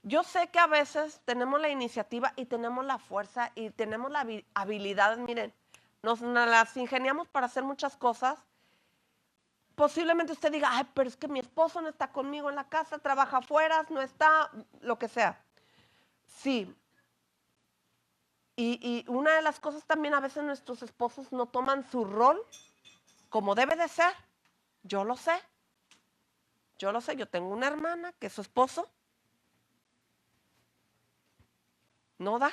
Yo sé que a veces tenemos la iniciativa y tenemos la fuerza y tenemos la habilidad, miren, nos las ingeniamos para hacer muchas cosas. Posiblemente usted diga, ay, pero es que mi esposo no está conmigo en la casa, trabaja afuera, no está, lo que sea. Sí. Y una de las cosas también a veces nuestros esposos no toman su rol como debe de ser. Yo lo sé. Yo tengo una hermana que su esposo no da.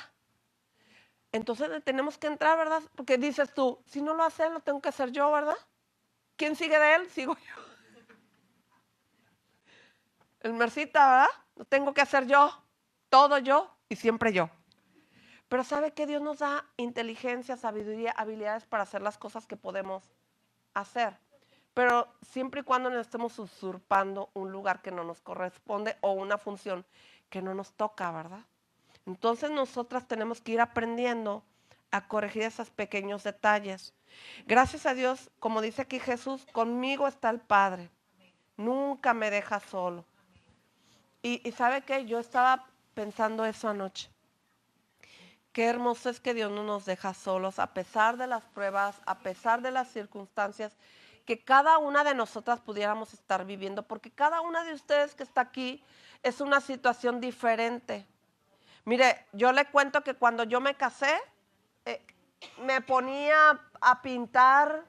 Entonces tenemos que entrar, ¿verdad? Porque dices tú, si no lo hace él, lo tengo que hacer yo, ¿verdad? ¿Quién sigue de él? Sigo yo. El mercita, ¿verdad? Lo tengo que hacer yo, todo yo y siempre yo. Pero ¿sabe que Dios nos da inteligencia, sabiduría, habilidades para hacer las cosas que podemos hacer? Pero siempre y cuando no estemos usurpando un lugar que no nos corresponde o una función que no nos toca, ¿verdad? Entonces nosotras tenemos que ir aprendiendo a corregir esos pequeños detalles. Gracias a Dios, como dice aquí Jesús, conmigo está el Padre. Nunca me deja solo. Y ¿sabe qué? Yo estaba pensando eso anoche. Qué hermoso es que Dios no nos deja solos a pesar de las pruebas, a pesar de las circunstancias que cada una de nosotras pudiéramos estar viviendo, porque cada una de ustedes que está aquí es una situación diferente. Mire, yo le cuento que cuando yo me casé, eh, me ponía a pintar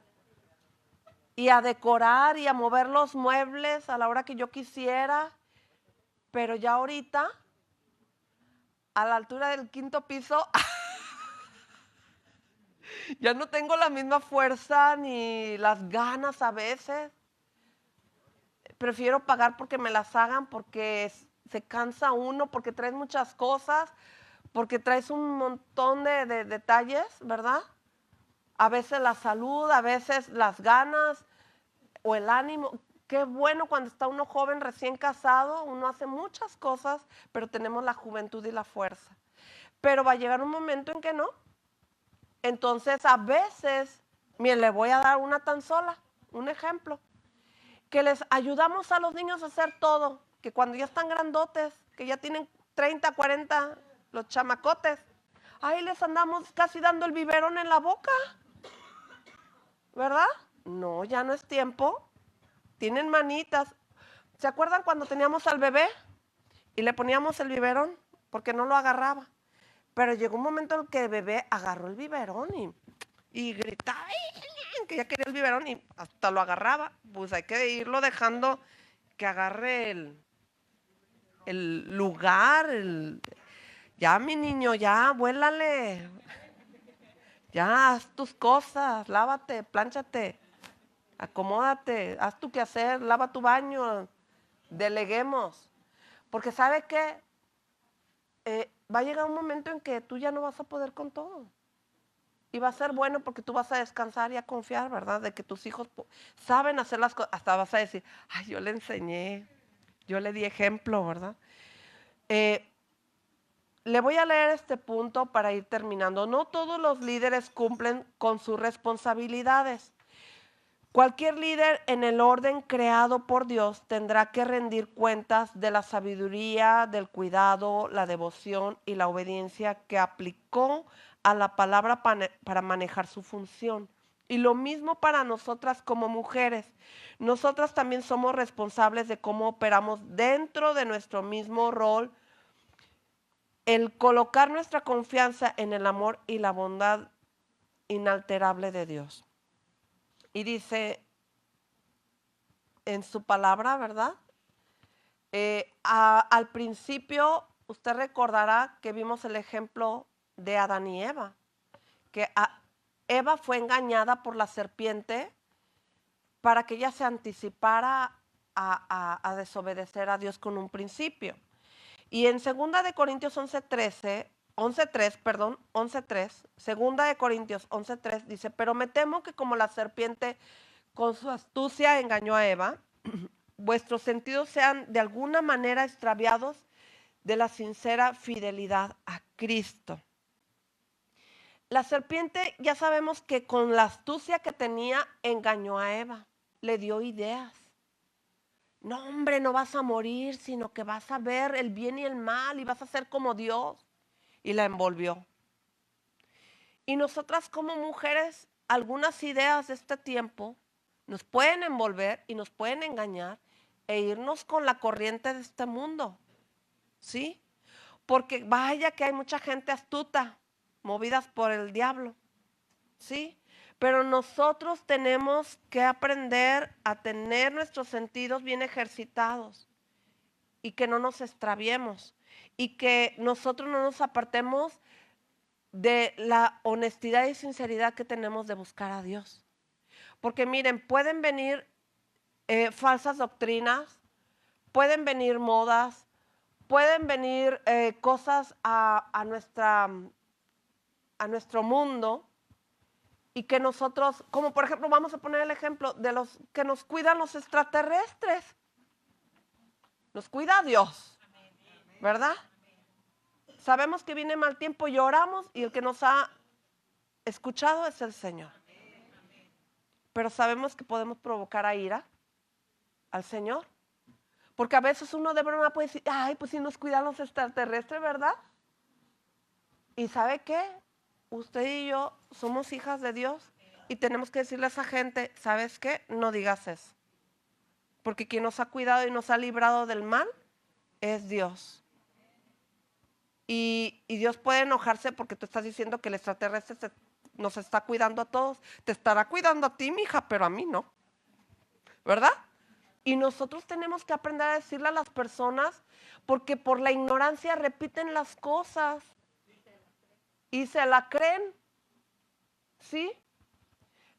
y a decorar y a mover los muebles a la hora que yo quisiera, pero ya ahorita, a la altura del quinto piso, ya no tengo la misma fuerza ni las ganas a veces. Prefiero pagar porque me las hagan, porque se cansa uno, porque traes muchas cosas, porque traes un montón de detalles, ¿verdad? A veces la salud, a veces las ganas o el ánimo. Qué bueno cuando está uno joven, recién casado, uno hace muchas cosas, pero tenemos la juventud y la fuerza. Pero va a llegar un momento en que no. Entonces, a veces, miren, le voy a dar una tan sola, un ejemplo, que les ayudamos a los niños a hacer todo, que cuando ya están grandotes, que ya tienen 30, 40, los chamacotes, ahí les andamos casi dando el biberón en la boca, ¿verdad? No, ya no es tiempo. Tienen manitas. ¿Se acuerdan cuando teníamos al bebé y le poníamos el biberón? Porque no lo agarraba. Pero llegó un momento en que el bebé agarró el biberón y gritaba que ya quería el biberón y hasta lo agarraba. Pues hay que irlo dejando que agarre el lugar. Ya, mi niño, ya, vuélale. Ya, haz tus cosas, lávate, plánchate, acomódate, haz tu quehacer, lava tu baño, deleguemos. Porque ¿sabe qué? Va a llegar un momento en que tú ya no vas a poder con todo. Y va a ser bueno porque tú vas a descansar y a confiar, ¿verdad? De que tus hijos saben hacer las cosas. Hasta vas a decir, ay, yo le enseñé, yo le di ejemplo, ¿verdad? Eh, le voy a leer este punto para ir terminando. No todos los líderes cumplen con sus responsabilidades. Cualquier líder en el orden creado por Dios tendrá que rendir cuentas de la sabiduría, del cuidado, la devoción y la obediencia que aplicó a la palabra para manejar su función. Y lo mismo para nosotras como mujeres. Nosotras también somos responsables de cómo operamos dentro de nuestro mismo rol, el colocar nuestra confianza en el amor y la bondad inalterable de Dios. Y dice en su palabra, ¿verdad? Al principio, usted recordará que vimos el ejemplo de Adán y Eva, que Eva fue engañada por la serpiente para que ella se anticipara a desobedecer a Dios con un principio. Y en 2 de Corintios 11:3, 2 de Corintios 11:3 dice, pero me temo que como la serpiente con su astucia engañó a Eva, vuestros sentidos sean de alguna manera extraviados de la sincera fidelidad a Cristo. La serpiente, ya sabemos que con la astucia que tenía, engañó a Eva, le dio ideas. No, hombre, no vas a morir, sino que vas a ver el bien y el mal y vas a ser como Dios. Y la envolvió. Y nosotras como mujeres, algunas ideas de este tiempo nos pueden envolver y nos pueden engañar e irnos con la corriente de este mundo, ¿sí? Porque vaya que hay mucha gente astuta, movidas por el diablo, ¿sí? Pero nosotros tenemos que aprender a tener nuestros sentidos bien ejercitados y que no nos extraviemos y que nosotros no nos apartemos de la honestidad y sinceridad que tenemos de buscar a Dios. Porque miren, pueden venir falsas doctrinas, pueden venir modas, pueden venir cosas a nuestro mundo y que nosotros, como por ejemplo, vamos a poner el ejemplo de los que nos cuidan los extraterrestres. Nos cuida Dios, ¿verdad? Sabemos que viene mal tiempo y oramos y el que nos ha escuchado es el Señor. Pero sabemos que podemos provocar a ira al Señor. Porque a veces uno de broma puede decir, ay, pues si nos cuidan los extraterrestres, ¿verdad? ¿Y sabe qué? Usted y yo somos hijas de Dios y tenemos que decirle a esa gente, ¿sabes qué? No digas eso. Porque quien nos ha cuidado y nos ha librado del mal es Dios. Y Dios puede enojarse porque tú estás diciendo que el extraterrestre nos está cuidando a todos. Te estará cuidando a ti, mija, pero a mí no. ¿Verdad? Y nosotros tenemos que aprender a decirle a las personas, porque por la ignorancia repiten las cosas y se la creen, ¿sí?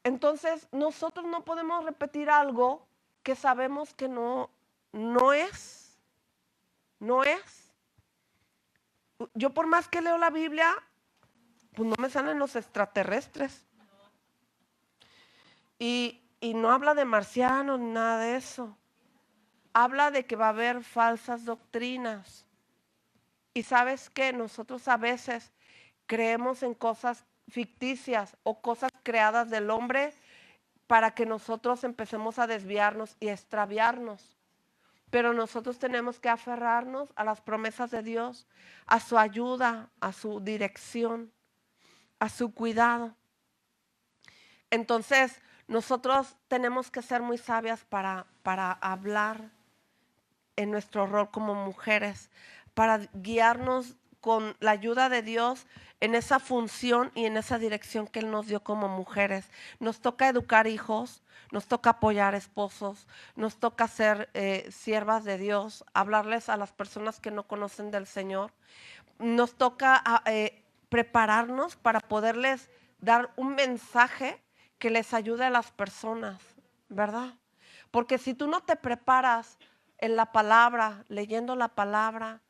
Entonces nosotros no podemos repetir algo que sabemos que no es. Yo por más que leo la Biblia, pues no me salen los extraterrestres. Y no habla de marcianos ni nada de eso. Habla de que va a haber falsas doctrinas. Y sabes que nosotros a veces creemos en cosas ficticias o cosas creadas del hombre para que nosotros empecemos a desviarnos y a extraviarnos. Pero nosotros tenemos que aferrarnos a las promesas de Dios, a su ayuda, a su dirección, a su cuidado. Entonces, nosotros tenemos que ser muy sabias para hablar en nuestro rol como mujeres, para guiarnos con la ayuda de Dios en esa función y en esa dirección que Él nos dio como mujeres. Nos toca educar hijos, nos toca apoyar esposos, nos toca ser siervas de Dios, hablarles a las personas que no conocen del Señor. Nos toca prepararnos para poderles dar un mensaje que les ayude a las personas, ¿verdad? Porque si tú no te preparas en la palabra, leyendo la palabra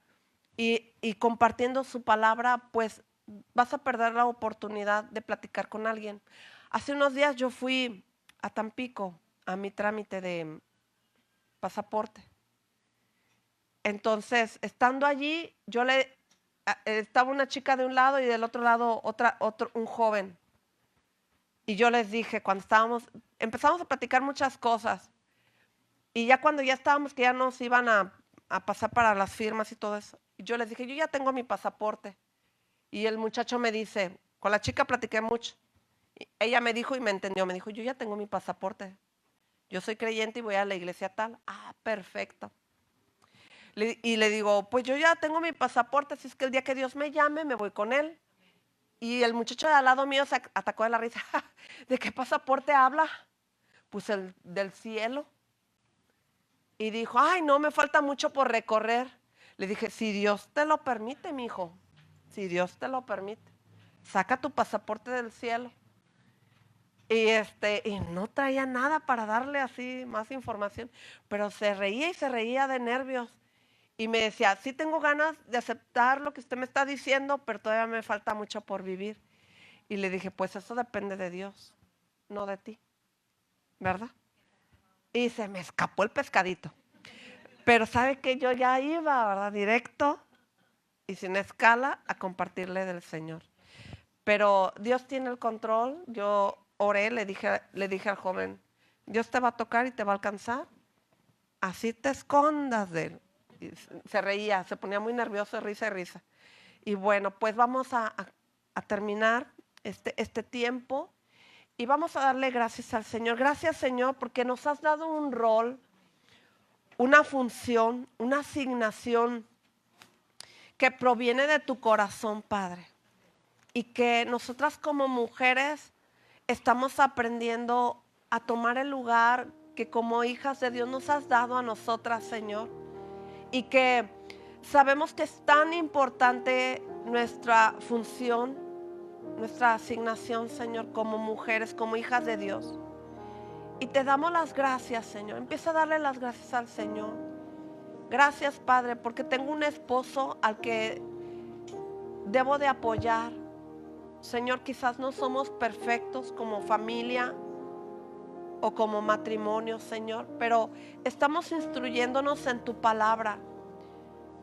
y compartiendo su palabra, pues vas a perder la oportunidad de platicar con alguien. Hace unos días yo fui a Tampico a mi trámite de pasaporte. Entonces, estando allí, yo le estaba una chica de un lado y del otro lado un joven. Y yo les dije, empezamos a platicar muchas cosas. Y ya cuando ya estábamos, que ya nos iban a pasar para las firmas y todo eso, yo les dije, yo ya tengo mi pasaporte. Y el muchacho me dice, con la chica platiqué mucho. Ella me dijo y me entendió, me dijo, yo ya tengo mi pasaporte. Yo soy creyente y voy a la iglesia tal. Ah, perfecto. Y le digo, pues yo ya tengo mi pasaporte, así es que el día que Dios me llame, me voy con él. Y el muchacho de al lado mío se atacó de la risa. ¿De qué pasaporte habla? Pues el del cielo. Y dijo, ay, no, me falta mucho por recorrer. Le dije, si Dios te lo permite, mi hijo, si Dios te lo permite, saca tu pasaporte del cielo. Y no traía nada para darle así más información, pero se reía y se reía de nervios. Y me decía, sí tengo ganas de aceptar lo que usted me está diciendo, pero todavía me falta mucho por vivir. Y le dije, pues eso depende de Dios, no de ti, ¿verdad? Y se me escapó el pescadito. Pero sabe que yo ya iba, ¿verdad? Directo y sin escala a compartirle del Señor. Pero Dios tiene el control. Yo oré, le dije al joven, Dios te va a tocar y te va a alcanzar. Así te escondas de él. Y se reía, se ponía muy nervioso, risa y risa. Y bueno, pues vamos a terminar este tiempo y vamos a darle gracias al Señor. Gracias, Señor, porque nos has dado un rol, una función, una asignación que proviene de tu corazón, Padre. Y que nosotras como mujeres estamos aprendiendo a tomar el lugar que como hijas de Dios nos has dado a nosotras, Señor. Y que sabemos que es tan importante nuestra función, nuestra asignación, Señor, como mujeres, como hijas de Dios. Y te damos las gracias, Señor. Empieza a darle las gracias al Señor. Gracias, Padre, porque tengo un esposo al que debo de apoyar. Señor, quizás no somos perfectos como familia o como matrimonio, Señor, pero estamos instruyéndonos en tu palabra.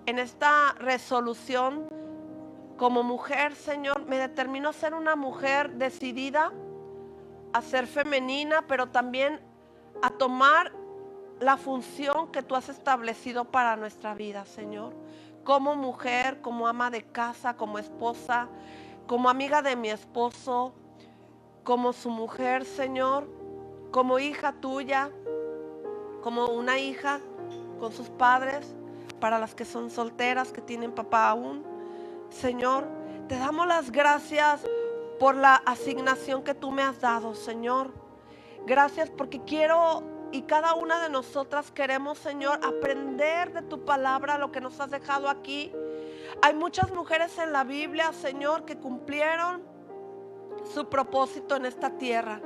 En esta resolución, como mujer, Señor, me determino a ser una mujer decidida, a ser femenina, pero también a tomar la función que tú has establecido para nuestra vida, Señor. Como mujer, como ama de casa, como esposa, como amiga de mi esposo, como su mujer, Señor, como hija tuya, como una hija con sus padres, para las que son solteras, que tienen papá aún. Señor, te damos las gracias por la asignación que tú me has dado, Señor. Gracias porque quiero y cada una de nosotras queremos, Señor, aprender de tu palabra, lo que nos has dejado aquí. Hay muchas mujeres en la Biblia, Señor, que cumplieron su propósito en esta tierra.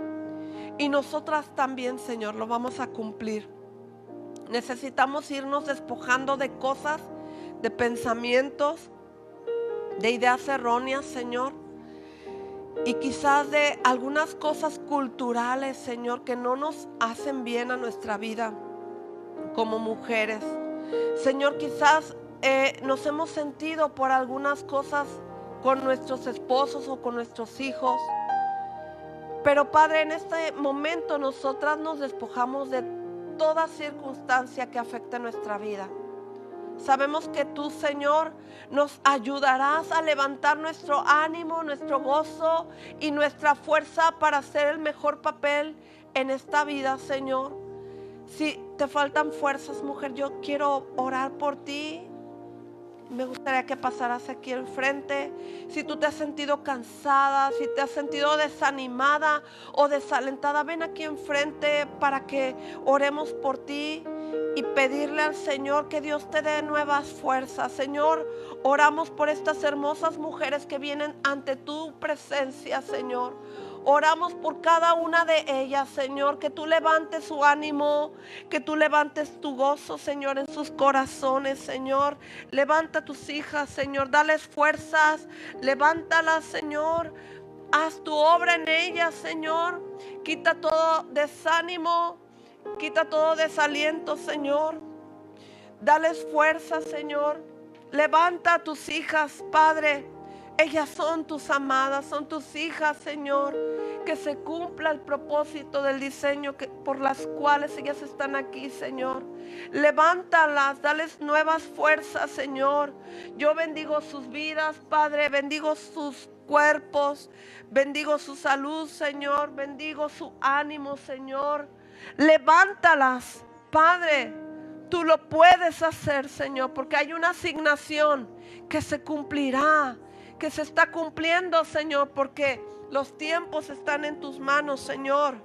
Y nosotras también, Señor, lo vamos a cumplir. Necesitamos irnos despojando de cosas, de pensamientos, de ideas erróneas, Señor. Y quizás de algunas cosas culturales, Señor, que no nos hacen bien a nuestra vida como mujeres. Señor, quizás nos hemos sentido por algunas cosas con nuestros esposos o con nuestros hijos. Pero Padre, en este momento nosotras nos despojamos de toda circunstancia que afecte nuestra vida. Sabemos que tú, Señor, nos ayudarás a levantar nuestro ánimo, nuestro gozo y nuestra fuerza para hacer el mejor papel en esta vida, Señor. Si te faltan fuerzas, mujer, yo quiero orar por ti. Me gustaría que pasaras aquí enfrente. Si tú te has sentido cansada, si te has sentido desanimada o desalentada, ven aquí enfrente para que oremos por ti y pedirle al Señor que Dios te dé nuevas fuerzas. Señor, oramos por estas hermosas mujeres que vienen ante tu presencia, Señor. Oramos por cada una de ellas, Señor, que tú levantes su ánimo, que tú levantes tu gozo, Señor, en sus corazones, Señor. Levanta a tus hijas, Señor, dales fuerzas, levántalas, Señor. Haz tu obra en ellas, Señor. Quita todo desánimo, quita todo desaliento, Señor. Dales fuerza, Señor. Levanta a tus hijas, Padre. Ellas son tus amadas, son tus hijas, Señor. Que se cumpla el propósito del diseño por las cuales ellas están aquí, Señor. Levántalas, dales nuevas fuerzas, Señor. Yo bendigo sus vidas, Padre. Bendigo sus cuerpos. Bendigo su salud, Señor. Bendigo su ánimo, Señor. Levántalas, Padre. Tú lo puedes hacer, Señor, porque hay una asignación que se cumplirá, que se está cumpliendo, Señor, porque los tiempos están en tus manos, Señor.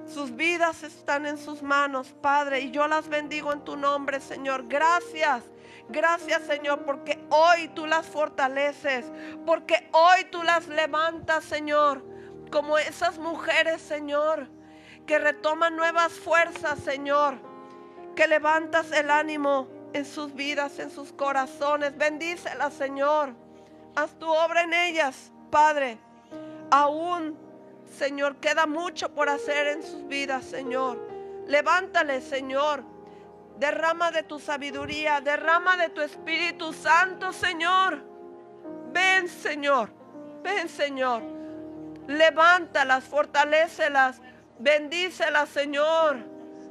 Sus vidas están en sus manos, Padre, y yo las bendigo en tu nombre, Señor. Gracias, gracias, Señor, porque hoy tú las fortaleces, porque hoy tú las levantas, Señor, como esas mujeres, Señor, que retoman nuevas fuerzas, Señor, que levantas el ánimo en sus vidas, en sus corazones. Bendícelas, Señor. Haz tu obra en ellas, Padre. Aún, Señor, queda mucho por hacer en sus vidas, Señor. Levántales, Señor. Derrama de tu sabiduría, derrama de tu Espíritu Santo, Señor. Ven, Señor. Ven, Señor. Levántalas, fortalécelas, bendícelas, Señor.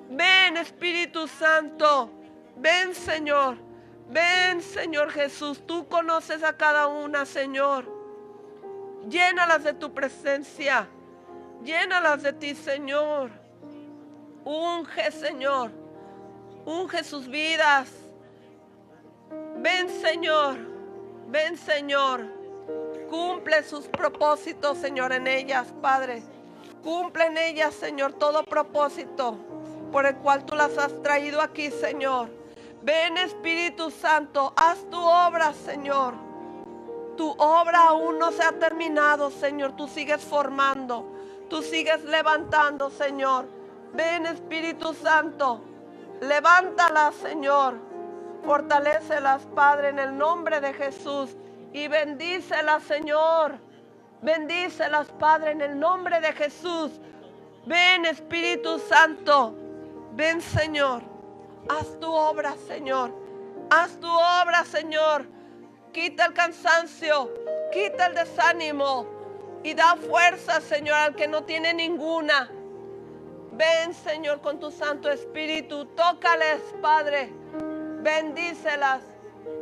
Ven, Espíritu Santo. Ven, Señor. Ven, Señor Jesús. Tú conoces a cada una, Señor. Llénalas de tu presencia. Llénalas de ti, Señor. Unge, Señor. Unge sus vidas. Ven, Señor. Ven, Señor. Cumple sus propósitos, Señor, en ellas, Padre. Cumple en ellas, Señor, todo propósito por el cual tú las has traído aquí, Señor. Ven, Espíritu Santo, haz tu obra, Señor. Tu obra aún no se ha terminado, Señor. Tú sigues formando, tú sigues levantando, Señor. Ven, Espíritu Santo, levántalas, Señor. Fortalécelas, Padre, en el nombre de Jesús. Y bendícelas, Señor. Bendícelas, Padre, en el nombre de Jesús. Ven, Espíritu Santo. Ven, Señor. Haz tu obra, Señor. Haz tu obra, Señor. Quita el cansancio, quita el desánimo y da fuerza, Señor, al que no tiene ninguna. Ven, Señor, con tu Santo Espíritu. Tócales, Padre. Bendícelas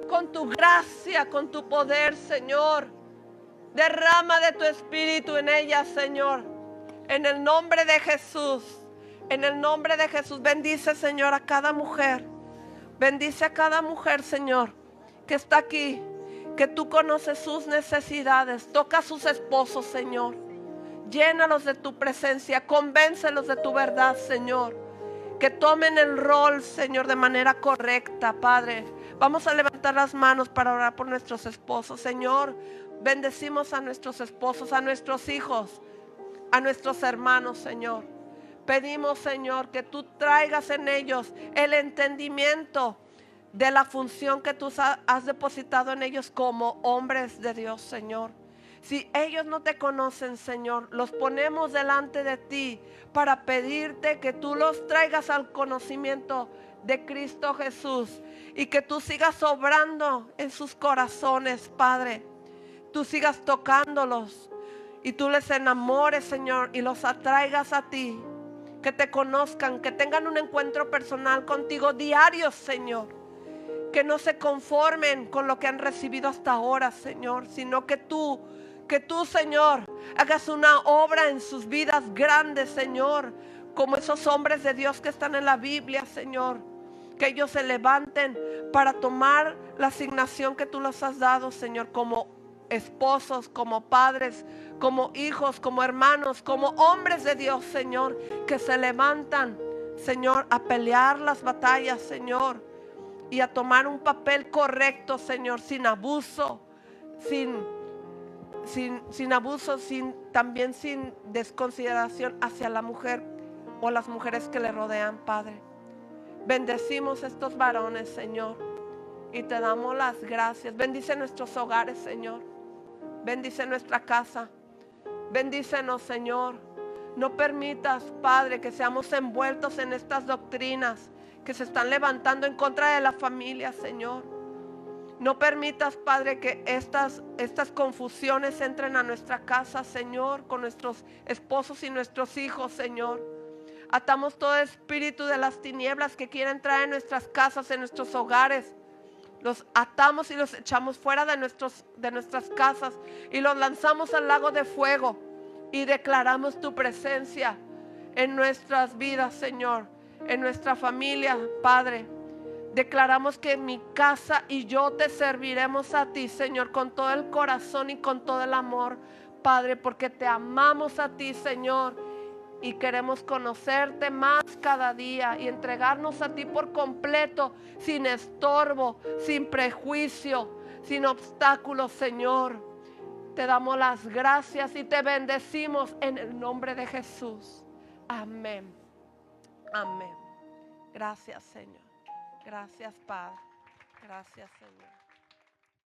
con tu gracia, con tu poder, Señor. Derrama de tu Espíritu en ellas, Señor. En el nombre de Jesús. En el nombre de Jesús. Bendice, Señor, a cada mujer. Bendice a cada mujer, Señor, que está aquí. Que tú conoces sus necesidades. Toca a sus esposos, Señor. Llénalos de tu presencia. Convéncelos de tu verdad, Señor. Que tomen el rol, Señor, de manera correcta, Padre. Vamos a levantar las manos para orar por nuestros esposos, Señor. Bendecimos a nuestros esposos, a nuestros hijos, a nuestros hermanos, Señor. Pedimos, Señor, que tú traigas en ellos el entendimiento de la función que tú has depositado en ellos como hombres de Dios, Señor. Si ellos no te conocen, Señor, los ponemos delante de ti para pedirte que tú los traigas al conocimiento de Cristo Jesús y que tú sigas obrando en sus corazones, Padre. Tú sigas tocándolos y tú les enamores, Señor, y los atraigas a ti. Que te conozcan, que tengan un encuentro personal contigo diario, Señor. Que no se conformen con lo que han recibido hasta ahora, Señor, sino que tú, Señor, hagas una obra en sus vidas grandes, Señor, como esos hombres de Dios que están en la Biblia, Señor. Que ellos se levanten para tomar la asignación que tú les has dado, Señor, como esposos, como padres, como hijos, como hermanos, como hombres de Dios, Señor, que se levantan, Señor, a pelear las batallas, Señor, y a tomar un papel correcto, Señor, sin abuso, sin abuso, también sin desconsideración hacia la mujer o las mujeres que le rodean, Padre. Bendecimos estos varones, Señor, y te damos las gracias. Bendice nuestros hogares, Señor. Bendice nuestra casa. Bendícenos, Señor. No permitas, Padre, que seamos envueltos en estas doctrinas que se están levantando en contra de la familia, Señor. No permitas, Padre, que estas confusiones entren a nuestra casa, Señor, con nuestros esposos y nuestros hijos, Señor. Atamos todo espíritu de las tinieblas que quiere entrar en nuestras casas, en nuestros hogares. Los atamos y los echamos fuera de nuestras casas y los lanzamos al lago de fuego y declaramos tu presencia en nuestras vidas, Señor, en nuestra familia, Padre. Declaramos que en mi casa y yo te serviremos a ti, Señor, con todo el corazón y con todo el amor, Padre, porque te amamos a ti, Señor, y queremos conocerte más cada día y entregarnos a ti por completo, sin estorbo, sin prejuicio, sin obstáculos, Señor. Te damos las gracias y te bendecimos en el nombre de Jesús. Amén. Amén. Gracias, Señor. Gracias, Padre. Gracias, Señor.